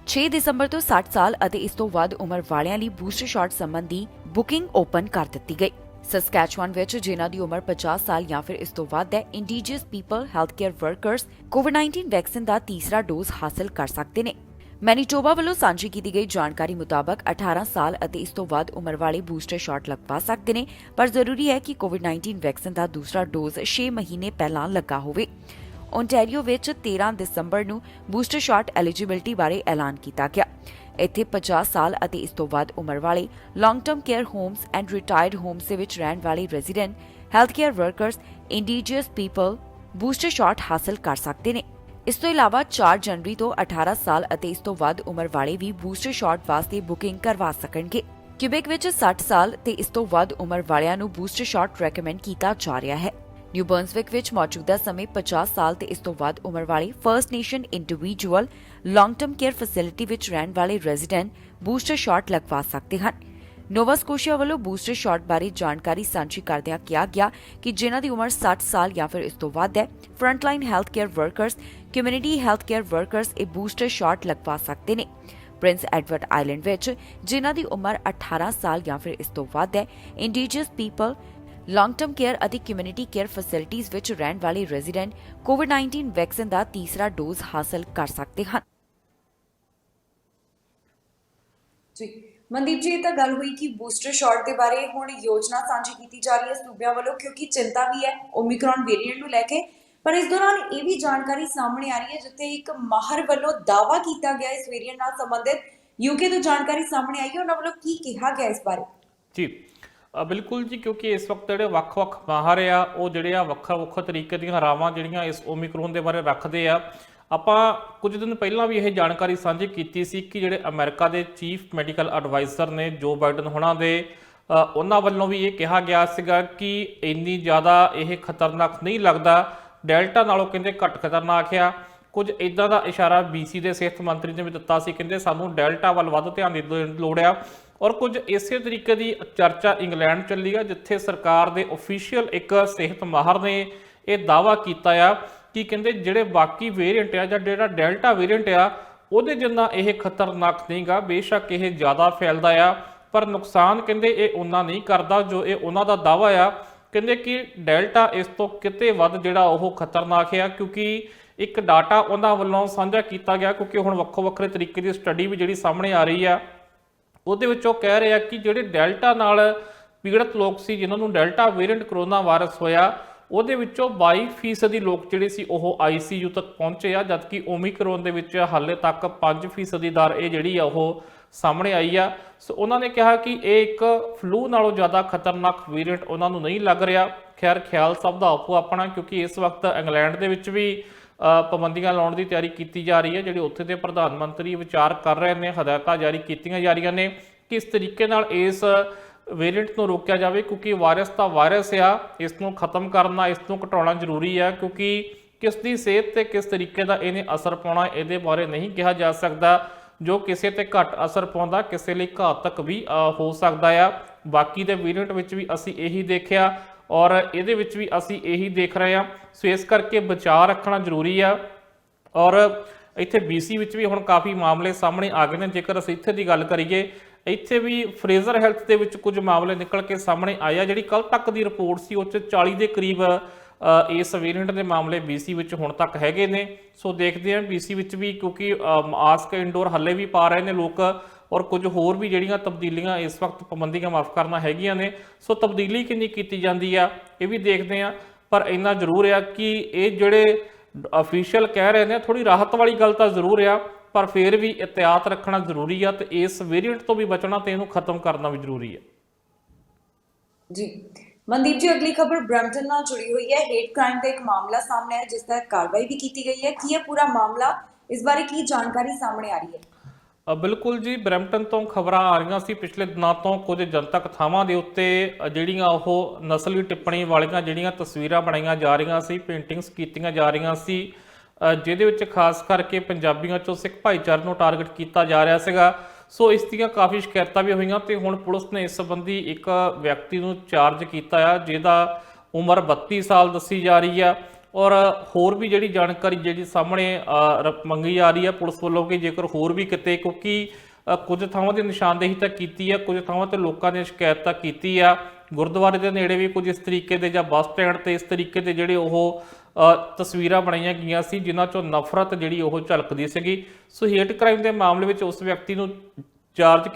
S3: 6 ਦਸੰਬਰ ਤੋਂ 60 ਸਾਲ ਅਤੇ ਇਸ ਤੋਂ ਵੱਧ ਉਮਰ ਵਾਲਿਆਂ ਲਈ ਬੂਸਟਰ ਸ਼ਾਟ ਸੰਬੰਧੀ ਬੁਕਿੰਗ ਓਪਨ ਕਰ ਦਿੱਤੀ ਗਈ। ਸਸਕੈਚੁਆਨ ਵਿੱਚ ਜਿਨ੍ਹਾਂ ਦੀ ਉਮਰ 50 ਸਾਲ ਜਾਂ ਫਿਰ ਇਸ ਤੋਂ ਵੱਧ ਹੈ, ਇੰਡੀਜੀਅਸ ਪੀਪਲ ਹੈਲਥ ਕੇਅਰ ਵਰਕਰਸ ਕੋਵਿਡ-19 ਵੈਕਸੀਨ ਦਾ ਤੀਸਰਾ ਡੋਜ਼ ਹਾਸਲ ਕਰ ਸਕਦੇ ਨੇ। ਮੈਨੀਟੋਬਾ ਵੱਲੋਂ ਸਾਂਝੀ ਕੀਤੀ ਗਈ ਜਾਣਕਾਰੀ ਮੁਤਾਬਕ 18 ਸਾਲ ਅਤੇ ਇਸ ਤੋਂ ਵੱਧ ਉਮਰ ਵਾਲੇ ਬੂਸਟਰ ਸ਼ਾਟ ਲਗਵਾ ਸਕਦੇ ਨੇ, ਪਰ ਜ਼ਰੂਰੀ ਹੈ ਕਿ ਕੋਵਿਡ-19 ਵੈਕਸੀਨ ਦਾ ਦੂਸਰਾ ਡੋਜ਼ 6 ਮਹੀਨੇ ਪਹਿਲਾਂ ਲੱਗਾ ਹੋਵੇ। ਓਨਟਾਰੀਓ ਵਿੱਚ 13 ਦਸੰਬਰ ਨੂੰ ਬੂਸਟਰ ਸ਼ਾਟ ਐਲੀਜੀਬਿਲਟੀ ਬਾਰੇ ਐਲਾਨ ਕੀਤਾ ਗਿਆ। ਇੱਥੇ 50 ਸਾਲ ਅਤੇ ਇਸ ਤੋਂ ਵੱਧ ਉਮਰ ਵਾਲੇ long term care homes and retired homes ਦੇ ਵਿੱਚ ਰਹਿਣ ਵਾਲੇ resident health care workers indigenous people booster shot ਹਾਸਲ ਕਰ ਸਕਦੇ ਨੇ। ਇਸ ਤੋਂ ਇਲਾਵਾ 4 ਜਨਵਰੀ ਤੋਂ 18 ਸਾਲ ਅਤੇ ਇਸ ਤੋਂ ਵੱਧ ਉਮਰ ਵਾਲੇ ਵੀ ਬੂਸਟਰ ਸ਼ਾਟ ਵਾਸਤੇ ਬੁਕਿੰਗ ਕਰਵਾ ਸਕਣਗੇ। ਕਿਊਬੈਕ ਵਿੱਚ 60 ਸਾਲ ਤੇ ਇਸ ਤੋਂ ਵੱਧ ਉਮਰ ਵਾਲਿਆਂ ਨੂੰ ਬੂਸਟਰ ਸ਼ਾਟ ਰეკਮੈਂਡ ਕੀਤਾ ਜਾ ਰਿਹਾ ਹੈ। ਨਿਊ ਬਰਨਸਵਿਕ ਵਿੱਚ ਮੌਜੂਦਾ ਸਮੇਂ 50 ਸਾਲ ਤੇ ਇਸ ਤੋਂ ਵੱਧ ਉਮਰ ਵਾਲੇ ਫਰਸਟ ਨੇਸ਼ਨ ਇੰਡੀਵਿਜੂਅਲ ਲੌਂਗ ਟਰਮ ਕੇਅਰ ਫੈਸਿਲਿਟੀ ਵਿੱਚ ਰਹਿਣ ਵਾਲੇ ਰੈਜ਼ੀਡੈਂਟ ਬੂਸਟਰ ਸ਼ਾਟ ਲਗਵਾ ਸਕਦੇ ਹਨ। ਨੋਵਾ ਸਕੋਸ਼ੀਆ ਵੱਲੋਂ ਬੂਸਟਰ ਸ਼ਾਟ ਬਾਰੇ ਜਾਣਕਾਰੀ ਸਾਂਝੀ ਕਰਦਿਆਂ ਕਿਹਾ ਗਿਆ ਕਿ ਜਿਨ੍ਹਾਂ ਦੀ ਉਮਰ 60 ਸਾਲ ਜਾਂ ਫਿਰ ਇਸ ਤੋਂ ਵੱਧ ਹੈ, frontline health care workers, community health care workers ਇਹ ਬੂਸਟਰ ਸ਼ਾਟ ਲਗਵਾ ਸਕਦੇ ਨੇ। ਪ੍ਰਿੰਸ ਐਡਵਰਡ ਆਈਲੈਂਡ ਵਿੱਚ ਜਿਨ੍ਹਾਂ ਦੀ ਉਮਰ 18 ਸਾਲ ਜਾਂ ਫਿਰ ਇਸ ਤੋਂ ਵੱਧ ਹੈ, ਇੰਡੀਜੀਅਸ ਪੀਪਲ ਲੌਂਗ ਟਰਮ ਕੇਅਰ ਅਤੇ ਕਮਿਊਨਿਟੀ ਕੇਅਰ ਫੈਸਿਲਿਟੀਜ਼ ਵਿੱਚ ਰਹਿਣ ਵਾਲੇ ਰੈਜ਼ੀਡੈਂਟ ਕੋਵਿਡ-19 ਵੈਕਸੀਨ ਦਾ ਤੀਸਰਾ ਡੋਜ਼ ਹਾਸਲ ਕਰ ਸਕਦੇ ਹਨ।
S1: ਜੀ ਮਨਦੀਪ ਜੀ, ਇਹ ਤਾਂ ਗੱਲ ਹੋਈ ਕਿ ਬੂਸਟਰ ਸ਼ਾਟ ਦੇ ਬਾਰੇ ਹੁਣ ਯੋਜਨਾ ਸਾਂਝੀ ਕੀਤੀ ਜਾ ਰਹੀ ਹੈ ਸੂਬਿਆਂ ਵੱਲੋਂ, ਕਿਉਂਕਿ ਚਿੰਤਾ ਵੀ ਹੈ ਓਮਿਕਰੋਨ ਵੇਰੀਐਂਟ ਨੂੰ ਲੈ ਕੇ। ਪਰ ਇਸ ਦੌਰਾਨ ਇਹ ਵੀ ਜਾਣਕਾਰੀ ਸਾਹਮਣੇ ਆ ਰਹੀ ਹੈ ਜਿੱਥੇ ਇੱਕ ਮਾਹਰ ਵੱਲੋਂ ਦਾਅਵਾ ਕੀਤਾ ਗਿਆ ਇਸ ਵੇਰੀਐਂਟ ਨਾਲ ਸੰਬੰਧਿਤ। ਯੂਕੇ ਤੋਂ ਜਾਣਕਾਰੀ ਸਾਹਮਣੇ ਆਈ ਹੈ, ਉਹਨਾਂ ਵੱਲੋਂ ਕੀ ਕਿਹਾ ਗਿਆ ਇਸ ਬਾਰੇ?
S2: ਜੀ ਬਿਲਕੁਲ ਜੀ, ਕਿਉਂਕਿ ਇਸ ਵਕਤ ਜਿਹੜੇ ਵੱਖ-ਵੱਖ ਮਾਹਰ ਆ ਉਹ ਜਿਹੜੇ ਆ ਵੱਖ-ਵੱਖ ਤਰੀਕੇ ਦੀਆਂ ਰਾਵਾਂ ਜਿਹੜੀਆਂ ਇਸ ਓਮਿਕਰੋਨ ਦੇ ਬਾਰੇ ਰੱਖਦੇ ਆ। ਆਪਾਂ ਕੁਝ ਦਿਨ ਪਹਿਲਾਂ ਵੀ ਇਹ ਜਾਣਕਾਰੀ ਸਾਂਝੀ ਕੀਤੀ ਸੀ ਕਿ ਜਿਹੜੇ ਅਮਰੀਕਾ ਦੇ ਚੀਫ ਮੈਡੀਕਲ ਐਡਵਾਈਜ਼ਰ ਨੇ ਜੋ ਬਾਈਡਨ ਹੋਣਾ ਦੇ, ਉਹਨਾਂ ਵੱਲੋਂ ਵੀ ਇਹ ਕਿਹਾ ਗਿਆ ਸੀਗਾ ਕਿ ਇੰਨੀ ਜ਼ਿਆਦਾ ਇਹ ਖਤਰਨਾਕ ਨਹੀਂ ਲੱਗਦਾ, ਡੈਲਟਾ ਨਾਲੋਂ ਕਹਿੰਦੇ ਘੱਟ ਖਤਰਨਾਕ ਆ। ਕੁਝ ਇਦਾਂ ਦਾ ਇਸ਼ਾਰਾ BC ਦੇ ਸਿਹਤ ਮੰਤਰੀ ਨੇ ਵੀ ਦਿੱਤਾ ਸੀ, ਕਹਿੰਦੇ ਸਾਨੂੰ ਡੈਲਟਾ ਵੱਲ ਵੱਧ ਧਿਆਨ ਦੇਣ ਦੀ ਲੋੜ ਆ। ਔਰ ਕੁਝ ਇਸੇ ਤਰੀਕੇ ਦੀ ਚਰਚਾ ਇੰਗਲੈਂਡ ਚੱਲੀ ਆ, ਜਿੱਥੇ ਸਰਕਾਰ ਦੇ ਅਫੀਸ਼ੀਅਲ ਇੱਕ ਸਿਹਤ ਮਾਹਰ ਨੇ ਇਹ ਦਾਅਵਾ ਕੀਤਾ ਆ ਕਿ ਕਹਿੰਦੇ ਜਿਹੜੇ ਬਾਕੀ ਵੇਰੀਐਂਟ ਆ ਜਾਂ ਜਿਹੜਾ ਡੈਲਟਾ ਵੇਰੀਐਂਟ ਆ ਉਹਦੇ ਜਿੰਨਾ ਇਹ ਖਤਰਨਾਕ ਨਹੀਂਗਾ। ਬੇਸ਼ੱਕ ਇਹ ਜ਼ਿਆਦਾ ਫੈਲਦਾ ਆ ਪਰ ਨੁਕਸਾਨ ਕਹਿੰਦੇ ਇਹ ਉਹਨਾਂ ਨਹੀਂ ਕਰਦਾ ਜੋ ਇਹ ਉਹਨਾਂ ਦਾ ਦਾਅਵਾ ਆ। ਕਹਿੰਦੇ ਕਿ ਡੈਲਟਾ ਇਸ ਤੋਂ ਕਿਤੇ ਵੱਧ ਜਿਹੜਾ ਉਹ ਖਤਰਨਾਕ ਆ, ਕਿਉਂਕਿ ਇੱਕ ਡਾਟਾ ਉਹਨਾਂ ਵੱਲੋਂ ਸਾਂਝਾ ਕੀਤਾ ਗਿਆ, ਕਿਉਂਕਿ ਹੁਣ ਵੱਖੋ ਵੱਖਰੇ ਤਰੀਕੇ ਦੀ ਸਟੱਡੀ ਵੀ ਜਿਹੜੀ ਸਾਹਮਣੇ ਆ ਰਹੀ ਆ। ਉਹਦੇ ਵਿੱਚ ਉਹ ਕਹਿ ਰਹੇ ਆ ਕਿ ਜਿਹੜੇ ਡੈਲਟਾ ਨਾਲ ਪੀੜਤ ਲੋਕ ਸੀ ਜਿਨ੍ਹਾਂ ਨੂੰ ਡੈਲਟਾ ਵੇਰੀਐਂਟ ਕਰੋਨਾ ਵਾਇਰਸ ਹੋਇਆ, ਉਹਦੇ ਵਿੱਚੋਂ 22% ਲੋਕ ਜਿਹੜੇ ਸੀ ਉਹ ICU ਤੱਕ ਪਹੁੰਚੇ ਆ, ਜਦਕਿ ਓਮਿਕਰੋਨ ਦੇ ਵਿੱਚ ਹਾਲੇ ਤੱਕ 5% ਦਰ ਇਹ ਜਿਹੜੀ ਆ ਉਹ ਸਾਹਮਣੇ ਆਈ ਆ। ਸੋ ਉਹਨਾਂ ਨੇ ਕਿਹਾ ਕਿ ਇਹ ਇੱਕ ਫਲੂ ਨਾਲੋਂ ਜ਼ਿਆਦਾ ਖਤਰਨਾਕ ਵੇਰੀਐਂਟ ਉਹਨਾਂ ਨੂੰ ਨਹੀਂ ਲੱਗ ਰਿਹਾ। ਖੈਰ ਖਿਆਲ ਸਭ ਦਾ ਆਪੋ ਆਪਣਾ, ਕਿਉਂਕਿ ਇਸ ਵਕਤ ਇੰਗਲੈਂਡ ਦੇ ਵਿੱਚ ਵੀ ਪਾਬੰਦੀਆਂ ਲਾਉਣ ਦੀ ਤਿਆਰੀ ਕੀਤੀ ਜਾ ਰਹੀ ਹੈ। ਜਿਹੜੇ ਉੱਥੇ ਦੇ ਪ੍ਰਧਾਨ ਮੰਤਰੀ ਵਿਚਾਰ ਕਰ ਰਹੇ ਨੇ, ਹਦਾਇਤਾਂ ਜਾਰੀ ਕੀਤੀਆਂ ਜਾ ਰਹੀਆਂ ਨੇ ਕਿ ਇਸ ਤਰੀਕੇ ਨਾਲ ਇਸ ਵੇਰੀਐਂਟ ਨੂੰ ਰੋਕਿਆ ਜਾਵੇ, ਕਿਉਂਕਿ ਵਾਇਰਸ ਤਾਂ ਵਾਇਰਸ ਆ, ਇਸ ਨੂੰ ਖਤਮ ਕਰਨਾ, ਇਸ ਨੂੰ ਘਟਾਉਣਾ ਜ਼ਰੂਰੀ ਹੈ। ਕਿਉਂਕਿ ਕਿਸ ਦੀ ਸਿਹਤ ਤੇ ਕਿਸ ਤਰੀਕੇ ਦਾ ਇਹਨੇ ਅਸਰ ਪਾਉਣਾ ਇਹਦੇ ਬਾਰੇ ਨਹੀਂ ਕਿਹਾ ਜਾ ਸਕਦਾ। ਜੋ ਕਿਸੇ ਤੇ ਘੱਟ ਅਸਰ ਪਾਉਂਦਾ ਕਿਸੇ ਲਈ ਘਾਤਕ ਵੀ ਹੋ ਸਕਦਾ ਆ। ਬਾਕੀ ਦੇ ਵੇਰੀਐਂਟ ਵਿੱਚ ਵੀ ਅਸੀਂ ਇਹੀ ਦੇਖਿਆ ਔਰ ਇਹਦੇ ਵਿੱਚ ਵੀ ਅਸੀਂ ਇਹੀ ਦੇਖ ਰਹੇ ਹਾਂ। ਸੋ ਇਸ ਕਰਕੇ ਬਚਾਅ ਰੱਖਣਾ ਜ਼ਰੂਰੀ ਆ। ਔਰ ਇੱਥੇ BC ਵਿੱਚ ਵੀ ਹੁਣ ਕਾਫੀ ਮਾਮਲੇ ਸਾਹਮਣੇ ਆ ਗਏ ਨੇ। ਜੇਕਰ ਅਸੀਂ ਇੱਥੇ ਦੀ ਗੱਲ ਕਰੀਏ, ਇੱਥੇ ਵੀ ਫਰੇਜ਼ਰ ਹੈਲਥ ਦੇ ਵਿੱਚ ਕੁਝ ਮਾਮਲੇ ਨਿਕਲ ਕੇ ਸਾਹਮਣੇ ਆਏ ਆ। ਜਿਹੜੀ ਕੱਲ ਤੱਕ ਦੀ ਰਿਪੋਰਟ ਸੀ ਉਹ 'ਚ 40 ਦੇ ਕਰੀਬ ਇਸ ਵੇਰੀਐਂਟ ਦੇ ਮਾਮਲੇ BC ਵਿੱਚ ਹੁਣ ਤੱਕ ਹੈਗੇ ਨੇ। ਸੋ ਦੇਖਦੇ ਹਾਂ BC ਵਿੱਚ ਵੀ, ਕਿਉਂਕਿ ਮਾਸਕ ਇੰਡੋਰ ਹੱਲੇ ਵੀ ਪਾ ਰਹੇ ਨੇ ਲੋਕ, ਔਰ ਕੁਝ ਹੋਰ ਵੀ ਜਿਹੜੀਆਂ ਤਬਦੀਲੀਆਂ ਇਸ ਵਕਤ ਪਾਬੰਦੀਆਂ ਮਾਫ ਕਰਨਾ ਹੈਗੀਆਂ ਨੇ। ਸੋ ਤਬਦੀਲੀ ਕਿੰਨੀ ਕੀਤੀ ਜਾਂਦੀ ਆ ਇਹ ਵੀ ਦੇਖਦੇ ਹਾਂ। ਪਰ ਇੰਨਾ ਜ਼ਰੂਰ ਆ ਕਿ ਇਹ ਜਿਹੜੇ ਅਫੀਸ਼ੀਅਲ ਕਹਿ ਰਹੇ ਨੇ ਥੋੜੀ ਰਾਹਤ ਵਾਲੀ ਗੱਲ ਤਾਂ ਜ਼ਰੂਰ ਆ, ਪਰ ਫਿਰ ਵੀ ਇhtiyਾਤ ਰੱਖਣਾ ਜ਼ਰੂਰੀ ਆ ਤੇ ਇਸ ਵੇਰੀਐਂਟ ਤੋਂ ਵੀ ਬਚਣਾ ਤੇ ਇਹਨੂੰ ਖਤਮ ਕਰਨਾ ਵੀ ਜ਼ਰੂਰੀ ਆ।
S1: ਜੀ ਮਨਦੀਪ ਜੀ, ਅਗਲੀ ਖਬਰ ਬਰੈਂਪਟਨ ਨਾਲ ਜੁੜੀ ਹੋਈ ਹੈ। ਹੇਟ ਕ੍ਰਾਈਮ ਦਾ ਇੱਕ ਮਾਮਲਾ ਸਾਹਮਣੇ ਆਇਆ ਜਿਸ ਤਹਿਤ ਕਾਰਵਾਈ ਵੀ ਕੀਤੀ ਗਈ ਹੈ। ਕੀ ਹੈ ਪੂਰਾ ਮਾਮਲਾ, ਇਸ ਬਾਰੇ ਕੀ ਜਾਣਕਾਰੀ ਸਾਹਮਣੇ ਆ ਰਹੀ ਹੈ?
S2: ਬਿਲਕੁਲ ਜੀ, ਬਰੈਂਪਟਨ ਤੋਂ ਖਬਰਾਂ ਆ ਰਹੀਆਂ ਸੀ ਪਿਛਲੇ ਦਿਨਾਂ ਤੋਂ। ਕੁਝ ਜਨਤਕ ਥਾਵਾਂ ਦੇ ਉੱਤੇ ਜਿਹੜੀਆਂ ਉਹ ਨਸਲੀ ਟਿੱਪਣੀ ਵਾਲੀਆਂ ਜਿਹੜੀਆਂ ਤਸਵੀਰਾਂ ਬਣਾਈਆਂ ਜਾ ਰਹੀਆਂ ਸੀ, ਪੇਂਟਿੰਗਸ ਕੀਤੀਆਂ ਜਾ ਰਹੀਆਂ ਸੀ, ਜਿਹਦੇ ਵਿੱਚ ਖਾਸ ਕਰਕੇ ਪੰਜਾਬੀਆਂ ਚੋਂ ਸਿੱਖ ਭਾਈਚਾਰੇ ਨੂੰ ਟਾਰਗੇਟ ਕੀਤਾ ਜਾ ਰਿਹਾ ਸੀਗਾ। ਸੋ ਇਸ ਦੀਆਂ ਕਾਫੀ ਸ਼ਿਕਾਇਤਾਂ ਵੀ ਹੋਈਆਂ ਤੇ ਹੁਣ ਪੁਲਿਸ ਨੇ ਇਸ ਸੰਬੰਧੀ ਇੱਕ ਵਿਅਕਤੀ ਨੂੰ ਚਾਰਜ ਕੀਤਾ ਆ, ਜਿਹਦਾ ਉਮਰ 32 ਸਾਲ ਦੱਸੀ ਜਾ ਰਹੀ ਆ। ਔਰ ਹੋਰ ਵੀ ਜਿਹੜੀ ਜਾਣਕਾਰੀ ਜਿਹੜੀ ਸਾਹਮਣੇ ਮੰਗੀ ਜਾ ਰਹੀ ਹੈ ਪੁਲਿਸ ਵੱਲੋਂ ਕਿ ਜੇਕਰ ਹੋਰ ਵੀ ਕਿਤੇ, ਕਿਉਂਕਿ ਕੁਝ ਥਾਵਾਂ ਦੀ ਨਿਸ਼ਾਨਦੇਹੀ ਤਾਂ ਕੀਤੀ ਹੈ, ਕੁਝ ਥਾਵਾਂ ਤੇ ਲੋਕਾਂ ਨੇ ਸ਼ਿਕਾਇਤ ਤਾਂ ਕੀਤੀ ਆ। ਗੁਰਦੁਆਰੇ ਦੇ ਨੇੜੇ ਵੀ ਕੁਝ ਇਸ ਤਰੀਕੇ ਦੇ ਜਾਂ ਬੱਸ ਸਟੈਂਡ ਤੇ ਇਸ ਤਰੀਕੇ ਦੇ ਜਿਹੜੇ ਉਹ ਤਸਵੀਰਾਂ ਬਣਾਈਆਂ ਗਈਆਂ ਸੀ ਜਿਨ੍ਹਾਂ ਚੋਂ ਨਫ਼ਰਤ ਜਿਹੜੀ ਉਹ ਝਲਕਦੀ ਸੀਗੀ। ਸੋ ਹੇਟ ਕ੍ਰਾਈਮ ਦੇ ਮਾਮਲੇ ਵਿੱਚ ਉਸ ਵਿਅਕਤੀ ਨੂੰ ਚਾਰਜ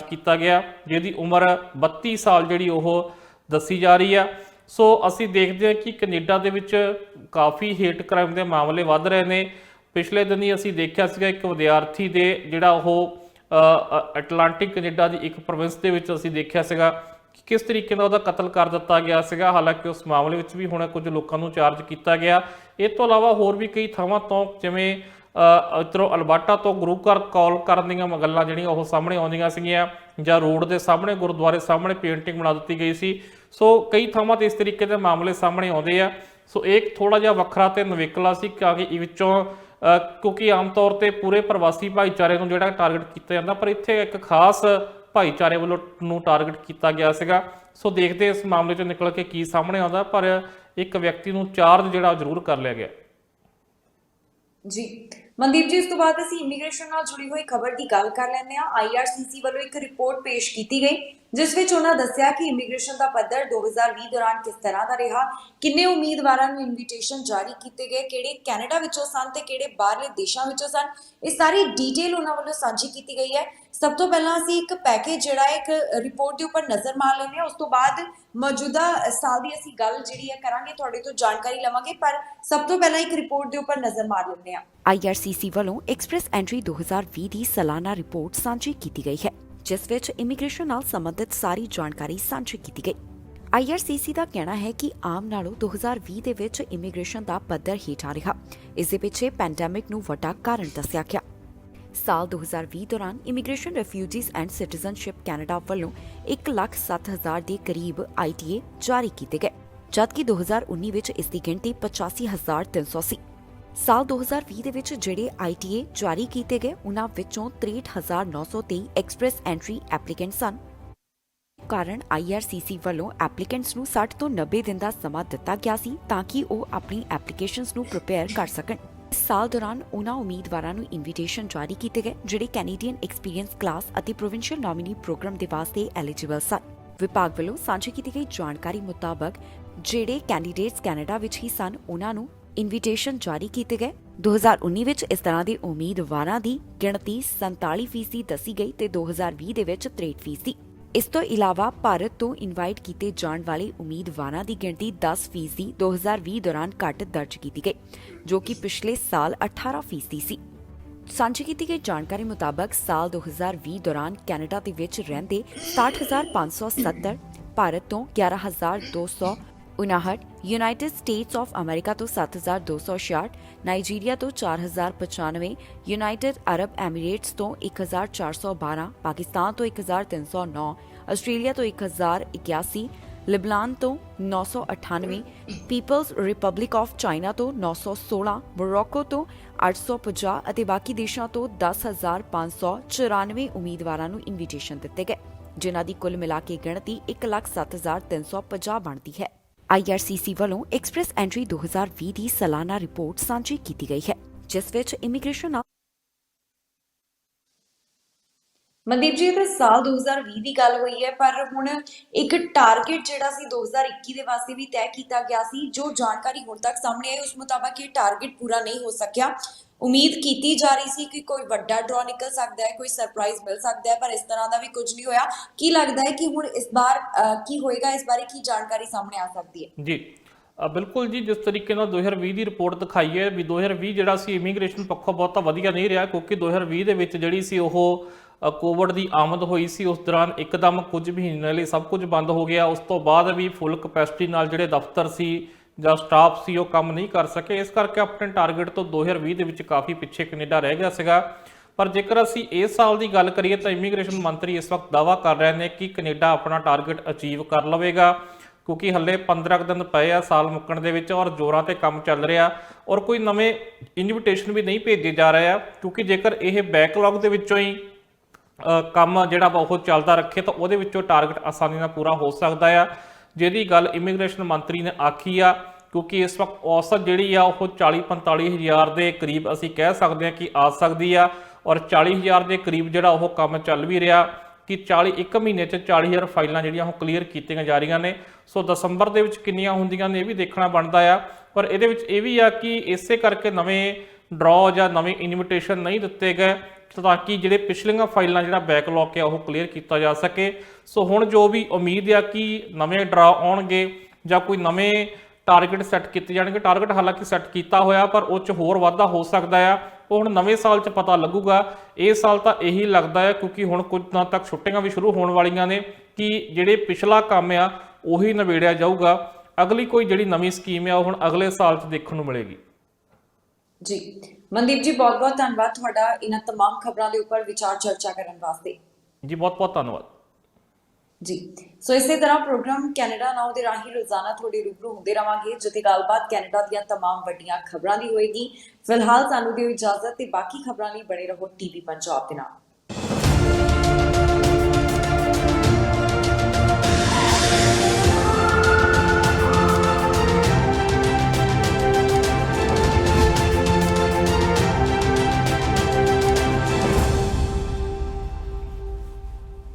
S2: ਕੀਤਾ ਗਿਆ ਜਿਹਦੀ ਉਮਰ 32 ਸਾਲ ਜਿਹੜੀ ਉਹ ਦੱਸੀ ਜਾ ਰਹੀ ਆ। ਸੋ ਅਸੀਂ ਦੇਖਦੇ ਹਾਂ ਕਿ ਕੈਨੇਡਾ ਦੇ ਵਿੱਚ ਕਾਫੀ ਹੇਟ ਕ੍ਰਾਈਮ ਦੇ ਮਾਮਲੇ ਵੱਧ ਰਹੇ ਨੇ। ਪਿਛਲੇ ਦਿਨ ਹੀ ਅਸੀਂ ਦੇਖਿਆ ਸੀਗਾ ਇੱਕ ਵਿਦਿਆਰਥੀ ਦੇ ਜਿਹੜਾ ਉਹ ਐਟਲਾਂਟਿਕ ਕੈਨੇਡਾ ਦੀ ਇੱਕ ਪ੍ਰੋਵਿੰਸ ਦੇ ਵਿੱਚ ਅਸੀਂ ਦੇਖਿਆ ਸੀਗਾ ਕਿ ਕਿਸ ਤਰੀਕੇ ਨਾਲ ਉਹਦਾ ਕਤਲ ਕਰ ਦਿੱਤਾ ਗਿਆ ਸੀਗਾ। ਹਾਲਾਂਕਿ ਉਸ ਮਾਮਲੇ ਵਿੱਚ ਵੀ ਹੁਣ ਕੁਝ ਲੋਕਾਂ ਨੂੰ ਚਾਰਜ ਕੀਤਾ ਗਿਆ। ਇਹ ਤੋਂ ਇਲਾਵਾ ਹੋਰ ਵੀ ਕਈ ਥਾਵਾਂ ਤੋਂ, ਜਿਵੇਂ ਇੱਧਰੋਂ ਅਲਬਰਟਾ ਤੋਂ ਗੁਰੂ ਘਰ ਕਾਲ ਕਰਨ ਦੀਆਂ ਗੱਲਾਂ ਜਿਹੜੀਆਂ ਉਹ ਸਾਹਮਣੇ ਆਉਂਦੀਆਂ ਸੀਗੀਆਂ, ਜਾਂ ਰੋਡ ਦੇ ਸਾਹਮਣੇ ਗੁਰਦੁਆਰੇ ਸਾਹਮਣੇ ਪੇਂਟਿੰਗ ਬਣਾ ਦਿੱਤੀ ਗਈ ਸੀ। ਸੋ ਕਈ ਥਾਵਾਂ ਤੇ ਇਸ ਤਰੀਕੇ ਦੇ ਮਾਮਲੇ ਸਾਹਮਣੇ ਆਉਂਦੇ ਆ। ਸੋ ਇਹ ਥੋੜਾ ਜਿਹਾ ਵੱਖਰਾ ਤੇ ਨਵੇਕਲਾ ਸੀ ਕਿਉਂਕਿ ਆਮ ਤੌਰ ਤੇ ਪੂਰੇ ਪ੍ਰਵਾਸੀ ਭਾਈਚਾਰੇ ਨੂੰ ਜਿਹੜਾ ਟਾਰਗੇਟ ਕੀਤਾ ਜਾਂਦਾ, ਪਰ ਇੱਥੇ ਇੱਕ ਖਾਸ ਭਾਈਚਾਰੇ ਵੱਲੋਂ ਨੂੰ ਟਾਰਗੇਟ ਕੀਤਾ ਗਿਆ ਸੀਗਾ। ਸੋ ਦੇਖਦੇ ਇਸ ਮਾਮਲੇ ਚੋਂ ਨਿਕਲ ਕੇ ਕੀ ਸਾਹਮਣੇ ਆਉਂਦਾ, ਪਰ ਇੱਕ ਵਿਅਕਤੀ ਨੂੰ ਚਾਰਜ ਜਿਹੜਾ ਜ਼ਰੂਰ ਕਰ ਲਿਆ ਗਿਆ।
S1: ਜੀ ਮਨਦੀਪ ਜੀ, ਇਸ ਤੋਂ ਬਾਅਦ ਅਸੀਂ ਇਮੀਗ੍ਰੇਸ਼ਨ ਨਾਲ ਜੁੜੀ ਹੋਈ ਖਬਰ ਦੀ ਗੱਲ ਕਰ ਲੈਂਦੇ ਹਾਂ। IRCC ਵੱਲੋਂ ਇੱਕ ਰਿਪੋਰਟ ਪੇਸ਼ ਕੀਤੀ ਗਈ ਜਿਸ ਵਿੱਚ ਉਹਨਾਂ ਦੱਸਿਆ ਕਿ ਇਮੀਗ੍ਰੇਸ਼ਨ ਦਾ ਪੱਧਰ 2020 ਦੌਰਾਨ ਕਿਸ ਤਰ੍ਹਾਂ ਦਾ ਰਿਹਾ, ਕਿੰਨੇ ਉਮੀਦਵਾਰਾਂ ਨੂੰ ਇਨਵੀਟੇਸ਼ਨ ਜਾਰੀ ਕੀਤੇ ਗਏ, ਕਿਹੜੇ ਕੈਨੇਡਾ ਵਿੱਚੋਂ ਸਨ ਤੇ ਕਿਹੜੇ ਬਾਹਰਲੇ ਦੇਸ਼ਾਂ ਵਿੱਚੋਂ ਸਨ। ਇਹ ਸਾਰੀ ਡਿਟੇਲ ਉਹਨਾਂ ਵੱਲੋਂ ਸਾਂਝੀ ਕੀਤੀ ਗਈ ਹੈ। ਸਭ ਤੋਂ ਪਹਿਲਾਂ ਅਸੀਂ ਇੱਕ ਪੈਕੇਜ ਜਿਹੜਾ ਹੈ, ਇੱਕ ਰਿਪੋਰਟ ਦੇ ਉੱਪਰ ਨਜ਼ਰ ਮਾਰ ਲੈਂਦੇ ਹਾਂ। ਉਸ ਤੋਂ ਬਾਅਦ ਮੌਜੂਦਾ ਸਾਲ ਦੀ ਅਸੀਂ ਗੱਲ ਜਿਹੜੀ ਹੈ ਕਰਾਂਗੇ, ਤੁਹਾਡੇ ਤੋਂ ਜਾਣਕਾਰੀ ਲਵਾਂਗੇ, ਪਰ ਸਭ ਤੋਂ ਪਹਿਲਾਂ ਇੱਕ ਰਿਪੋਰਟ ਦੇ ਉੱਪਰ ਨਜ਼ਰ ਮਾਰ ਲੈਂਦੇ ਹਾਂ।
S3: IRCC ਵੱਲੋਂ ਐਕਸਪ੍ਰੈਸ ਐਂਟਰੀ 2020 ਦੀ ਸਾਲਾਨਾ ਰਿਪੋਰਟ ਸਾਂਝੀ ਕੀਤੀ ਗਈ ਹੈ, ਜਿਸ ਵਿੱਚ ਇਮੀਗ੍ਰੇਸ਼ਨ ਨਾਲ ਸੰਬੰਧਿਤ ਸਾਰੀ ਜਾਣਕਾਰੀ ਸਾਂਝੀ ਕੀਤੀ ਗਈ। IRCC ਦਾ ਕਹਿਣਾ ਹੈ ਕਿ ਆਮ ਨਾਲੋਂ 2020 ਦੇ ਵਿੱਚ ਇਮੀਗ੍ਰੇਸ਼ਨ ਦਾ ਪੱਧਰ ਹੇਠਾਂ ਰਿਹਾ। ਇਸ ਦੇ ਪਿੱਛੇ ਪੈਂਡੈਮਿਕ ਨੂੰ ਵੱਡਾ ਕਾਰਨ ਦੱਸਿਆ ਗਿਆ। ਸਾਲ 2020 ਦੌਰਾਨ immigration, refugees and citizenship Canada ਵੱਲੋਂ 1,07,000 ਦੇ ਕਰੀਬ ITA ਜਾਰੀ ਕੀਤੇ ਗਏ, ਜਦਕਿ 2019 ਵਿੱਚ ਇਸ ਦੀ ਗਿਣਤੀ 85,300 ਸੀ। ਸਾਲ 2020 ਦੇ ਵਿੱਚ ਜਿਹੜੇ ITA ਜਾਰੀ ਕੀਤੇ ਗਏ, ਉਨ੍ਹਾਂ ਵਿੱਚੋਂ 63,923 ਐਕਸਪ੍ਰੈਸ ਐਂਟਰੀ ਐਪਲੀਕੈਂਟ ਸਨ। ਕਾਰਨ IRCC ਵੱਲੋਂ ਐਪਲੀਕੈਂਟਸ ਨੂੰ 60 ਤੋਂ 90 ਦਿਨ ਦਾ ਸਮਾਂ ਦਿੱਤਾ ਗਿਆ ਸੀ ਤਾਂ ਕਿ ਉਹ ਆਪਣੀ ਐਪਲੀਕੇਸ਼ਨਸ ਨੂੰ ਪ੍ਰਿਪੇਅਰ ਕਰ ਸਕਣ। ਇਸ ਸਾਲ ਦੌਰਾਨ ਉਨ੍ਹਾਂ ਉਮੀਦਵਾਰਾਂ ਨੂੰ ਇਨਵੀਟੇਸ਼ਨ ਜਾਰੀ ਕੀਤੇ ਗਏ ਜਿਹੜੇ ਕੈਨੇਡੀਅਨ ਐਕਸਪੀਰੀਅੰਸ ਕਲਾਸ ਅਤੇ ਪ੍ਰੋਵਿੰਸ਼ੀਅਲ ਨੋਮੀਨੀ ਪ੍ਰੋਗਰਾਮ ਦੇ ਵਾਸਤੇ ਐਲੀਜੀਬਲ ਸਨ। ਵਿਭਾਗ ਵੱਲੋਂ ਸਾਂਝੀ ਕੀਤੀ ਗਈ ਜਾਣਕਾਰੀ ਮੁਤਾਬਕ ਜਿਹੜੇ ਕੈਂਡੀਡੇਟਸ ਕੈਨੇਡਾ ਵਿੱਚ ਹੀ ਸਨ, ਉਨ੍ਹਾਂ ਨੂੰ ਇਨਵੀਟੇਸ਼ਨ ਜਾਰੀ ਕੀਤੇ ਗਏ। 2019 ਵਿੱਚ ਇਸ ਤਰ੍ਹਾਂ ਦੇ ਉਮੀਦਵਾਰਾਂ ਦੀ ਗਿਣਤੀ 47% ਦੱਸੀ ਗਈ ਤੇ 2020 ਦੇ ਵਿੱਚ 63%। ਇਸ ਤੋਂ ਇਲਾਵਾ ਭਾਰਤ ਤੋਂ ਇਨਵਾਈਟ ਕੀਤੇ ਜਾਣ ਵਾਲੇ ਉਮੀਦਵਾਰਾਂ ਦੀ ਗਿਣਤੀ 10% 2020 ਦੌਰਾਨ ਘੱਟ ਦਰਜ ਕੀਤੀ ਗਈ, ਜੋ ਕਿ ਪਿਛਲੇ ਸਾਲ 18% ਸੀ। ਸਾਂਝੀ ਕੀਤੀ ਗਈ ਜਾਣਕਾਰੀ ਮੁਤਾਬਕ ਸਾਲ 2020 ਦੌਰਾਨ ਕੈਨੇਡਾ ਦੇ ਵਿੱਚ ਰਹਿੰਦੇ 60,570, ਭਾਰਤ ਤੋਂ 11,259, ਯੂਨਾਈਟਿਡ ਸਟੇਟਸ ਆਫ ਅਮਰੀਕਾ ਤੋਂ 7,266, ਨਾਈਜੀਰੀਆ ਤੋਂ 4,095, ਯੂਨਾਈਟਿਡ ਅਰਬ ਐਮੀਰੇਟਸ ਤੋਂ 1,412, ਪਾਕਿਸਤਾਨ ਤੋਂ 1,309, ਆਸਟ੍ਰੇਲੀਆ ਤੋਂ 1,081, ਲਿਬਨਾਨ ਤੋਂ 998, ਪੀਪਲਜ਼ ਰਿਪਬਲਿਕ ਆਫ ਚਾਈਨਾ ਤੋਂ 916, ਮੋਰੋਕੋ ਤੋਂ 850 ਅਤੇ ਬਾਕੀ ਦੇਸ਼ਾਂ ਤੋਂ 10,594 ਉਮੀਦਵਾਰਾਂ ਨੂੰ ਇਨਵੀਟੇਸ਼ਨ ਦਿੱਤੇ ਗਏ, ਜਿਨ੍ਹਾਂ ਦੀ ਕੁੱਲ ਮਿਲਾ ਕੇ ਗਿਣਤੀ 1,07,350 ਬਣਦੀ ਹੈ। IRCC ਵੱਲੋਂ ਐਕਸਪ੍ਰੈਸ ਐਂਟਰੀ 2020 ਦੀ ਸਾਲਾਨਾ ਰਿਪੋਰਟ ਸਾਂਝੀ ਕੀਤੀ ਗਈ ਹੈ, ਜਿਸ ਵਿੱਚ ਇਮੀਗ੍ਰੇਸ਼ਨ ਨਾਲ
S1: ਮਨਦੀਪ ਜੀ, ਇਹ ਸਾਲ 2020 ਦੀ ਗੱਲ ਹੋਈ ਹੈ, ਪਰ ਹੁਣ ਇੱਕ ਟਾਰਗੇਟ ਜਿਹੜਾ ਸੀ 2021 ਦੇ ਵਾਸਤੇ ਵੀ ਤੈਅ ਕੀਤਾ ਗਿਆ ਸੀ। ਜੋ ਜਾਣਕਾਰੀ ਹੁਣ ਤੱਕ ਸਾਹਮਣੇ ਆਈ ਉਸ ਮੁਤਾਬਕ ਇਹ ਟਾਰਗੇਟ ਪੂਰਾ ਨਹੀਂ ਹੋ ਸਕਿਆ। ਉਮੀਦ ਕੀਤੀ ਜਾ ਰਹੀ ਸੀ ਕਿ ਕੋਈ ਵੱਡਾ ਡਰਾ ਨਿਕਲ ਸਕਦਾ ਹੈ, ਕੋਈ ਸਰਪ੍ਰਾਈਜ਼ ਮਿਲ ਸਕਦਾ ਹੈ, ਪਰ ਇਸ ਤਰ੍ਹਾਂ ਦਾ ਵੀ ਕੁਝ ਨਹੀਂ ਹੋਇਆ। ਕੀ ਲੱਗਦਾ ਹੈ ਕਿ ਹੁਣ ਇਸ ਵਾਰ ਕੀ ਹੋਏਗਾ, ਇਸ ਬਾਰੇ ਕੀ ਜਾਣਕਾਰੀ ਸਾਹਮਣੇ ਆ ਸਕਦੀ ਹੈ?
S2: ਜੀ ਬਿਲਕੁਲ ਜੀ, ਜਿਸ ਤਰੀਕੇ ਨਾਲ 2020 ਦੀ ਰਿਪੋਰਟ ਦਿਖਾਈ ਹੈ ਵੀ 2020 ਜਿਹੜਾ ਸੀ ਇਮੀਗ੍ਰੇਸ਼ਨ ਪੱਖੋਂ ਬਹੁਤਾ ਵਧੀਆ ਨਹੀਂ ਰਿਹਾ, ਕਿਉਂਕਿ 2020 ਦੇ ਵਿੱਚ ਜਿਹੜੀ ਸੀ ਉਹ ਕੋਵਿਡ ਦੀ ਆਮਦ ਹੋਈ ਸੀ ਉਸ ਦੌਰਾਨ ਇੱਕਦਮ ਕੁਝ ਮਹੀਨਿਆਂ ਲਈ ਸਭ ਕੁਝ ਬੰਦ ਹੋ ਗਿਆ। ਉਸ ਤੋਂ ਬਾਅਦ ਵੀ ਫੁੱਲ ਕਪੈਸਿਟੀ ਨਾਲ ਜਿਹੜੇ ਦਫ਼ਤਰ ਸੀ ਜਾਂ ਸਟਾਫ ਸੀ ਉਹ ਕੰਮ ਨਹੀਂ ਕਰ ਸਕੇ। ਇਸ ਕਰਕੇ ਆਪਣੇ ਟਾਰਗੇਟ ਤੋਂ 2020 ਦੇ ਵਿੱਚ ਕਾਫੀ ਪਿੱਛੇ ਕੈਨੇਡਾ ਰਹਿ ਗਿਆ ਸੀਗਾ। ਪਰ ਜੇਕਰ ਅਸੀਂ ਇਸ ਸਾਲ ਦੀ ਗੱਲ ਕਰੀਏ ਤਾਂ ਇਮੀਗ੍ਰੇਸ਼ਨ ਮੰਤਰੀ ਇਸ ਵਕਤ ਦਾਅਵਾ ਕਰ ਰਹੇ ਨੇ ਕਿ ਕੈਨੇਡਾ ਆਪਣਾ ਟਾਰਗੇਟ ਅਚੀਵ ਕਰ ਲਵੇਗਾ, ਕਿਉਂਕਿ ਹੱਲੇ 15 ਕੁ ਦਿਨ ਪਏ ਆ ਸਾਲ ਮੁੱਕਣ ਦੇ ਵਿੱਚ ਔਰ ਜ਼ੋਰਾਂ ਤੇ ਕੰਮ ਚੱਲ ਰਿਹਾ ਔਰ ਕੋਈ ਨਵੇਂ ਇਨਵੀਟੇਸ਼ਨ ਵੀ ਨਹੀਂ ਭੇਜੇ ਜਾ ਰਹੇ ਆ, ਕਿਉਂਕਿ ਜੇਕਰ ਇਹ ਬੈਕਲੌਗ ਦੇ ਵਿੱਚੋਂ ਹੀ ਕੰਮ ਜਿਹੜਾ ਵਾ ਉਹ ਚੱਲਦਾ ਰੱਖੇ ਤਾਂ ਉਹਦੇ ਵਿੱਚੋਂ ਟਾਰਗੇਟ ਆਸਾਨੀ ਨਾਲ ਪੂਰਾ ਹੋ ਸਕਦਾ ਆ, ਜਿਹਦੀ ਗੱਲ ਇਮੀਗ੍ਰੇਸ਼ਨ ਮੰਤਰੀ ਨੇ ਆਖੀ ਆ। ਕਿਉਂਕਿ ਇਸ ਵਕਤ ਔਸਤ ਜਿਹੜੀ ਆ ਉਹ 40-45 ਹਜ਼ਾਰ ਦੇ ਕਰੀਬ ਅਸੀਂ ਕਹਿ ਸਕਦੇ ਹਾਂ ਕਿ ਆ ਸਕਦੀ ਆ ਔਰ 40 ਹਜ਼ਾਰ ਦੇ ਕਰੀਬ ਜਿਹੜਾ ਉਹ ਕੰਮ ਚੱਲ ਵੀ ਰਿਹਾ ਕਿ 1 ਮਹੀਨੇ 'ਚ 40,000 ਫਾਈਲਾਂ ਜਿਹੜੀਆਂ ਉਹ ਕਲੀਅਰ ਕੀਤੀਆਂ ਜਾ ਰਹੀਆਂ ਨੇ। ਸੋ ਦਸੰਬਰ ਦੇ ਵਿੱਚ ਕਿੰਨੀਆਂ ਹੁੰਦੀਆਂ ਨੇ ਇਹ ਵੀ ਦੇਖਣਾ ਬਣਦਾ ਆ। ਪਰ ਇਹਦੇ ਵਿੱਚ ਇਹ ਵੀ ਆ ਕਿ ਇਸੇ ਕਰਕੇ ਨਵੇਂ ਡਰਾਅ ਜਾਂ ਨਵੇਂ ਇਨਵੀਟੇਸ਼ਨ ਨਹੀਂ ਦਿੱਤੇ ਗਏ ਤਾਂ ਕਿ ਜਿਹੜੇ ਪਿਛਲੀਆਂ ਫਾਈਲਾਂ ਜਿਹੜਾ ਬੈਕਲੌਗ ਆ ਉਹ ਕਲੀਅਰ ਕੀਤਾ ਜਾ ਸਕੇ। ਸੋ ਹੁਣ ਜੋ ਵੀ ਉਮੀਦ ਆ ਕਿ ਨਵੇਂ ਡਰਾਅ ਆਉਣਗੇ ਜਾਂ ਕੋਈ ਨਵੇਂ ਟਾਰਗੇਟ ਸੈੱਟ ਕੀਤੇ ਜਾਣਗੇ। ਟਾਰਗੇਟ ਹਾਲਾਂਕਿ ਸੈੱਟ ਕੀਤਾ ਹੋਇਆ ਪਰ ਉਹ 'ਚ ਹੋਰ ਵਾਧਾ ਹੋ ਸਕਦਾ ਆ, ਉਹ ਹੁਣ ਨਵੇਂ ਸਾਲ 'ਚ ਪਤਾ ਲੱਗੂਗਾ। ਇਸ ਸਾਲ ਤਾਂ ਇਹੀ ਲੱਗਦਾ ਹੈ ਕਿਉਂਕਿ ਹੁਣ ਕੁਝ ਦਿਨਾਂ ਤੱਕ ਛੁੱਟੀਆਂ ਵੀ ਸ਼ੁਰੂ ਹੋਣ ਵਾਲੀਆਂ ਨੇ ਕਿ ਜਿਹੜੇ ਪਿਛਲਾ ਕੰਮ ਆ ਉਹੀ ਨਿਬੇੜਿਆ ਜਾਊਗਾ। ਅਗਲੀ ਕੋਈ ਜਿਹੜੀ ਨਵੀਂ ਸਕੀਮ ਆ ਉਹ ਹੁਣ ਅਗਲੇ ਸਾਲ 'ਚ ਦੇਖਣ ਨੂੰ ਮਿਲੇਗੀ।
S1: ਜੀ ਮਨਦੀਪ ਜੀ, ਬਹੁਤ ਬਹੁਤ ਧੰਨਵਾਦ ਤੁਹਾਡਾ ਇਹਨਾਂ तमाम ਖਬਰਾਂ ਦੇ ਉੱਪਰ ਵਿਚਾਰ ਚਰਚਾ ਕਰਨ ਵਾਸਤੇ।
S2: ਜੀ ਬਹੁਤ ਬਹੁਤ ਧੰਨਵਾਦ
S1: ਜੀ। ਸੋ ਇਸੇ ਤਰ੍ਹਾਂ ਪ੍ਰੋਗਰਾਮ ਕੈਨੇਡਾ ਨਾਓ ਦੇ ਰਾਹੀਂ ਰੋਜ਼ਾਨਾ ਤੁਹਾਡੇ ਰੂਬਰੂ ਹੁੰਦੇ ਰਵਾਂਗੇ, ਜਿੱਥੇ ਗੱਲਬਾਤ ਕੈਨੇਡਾ ਦੀਆਂ तमाम ਵੱਡੀਆਂ ਖਬਰਾਂ ਦੀ ਹੋਏਗੀ। ਫਿਲਹਾਲ ਸਾਨੂੰ ਦਿਓ ਇਜਾਜ਼ਤ ਤੇ ਬਾਕੀ ਖਬਰਾਂ ਲਈ ਬਣੇ ਰਹੋ ਟੀਵੀ ਪੰਜਾਬ ਦੇ ਨਾਲ।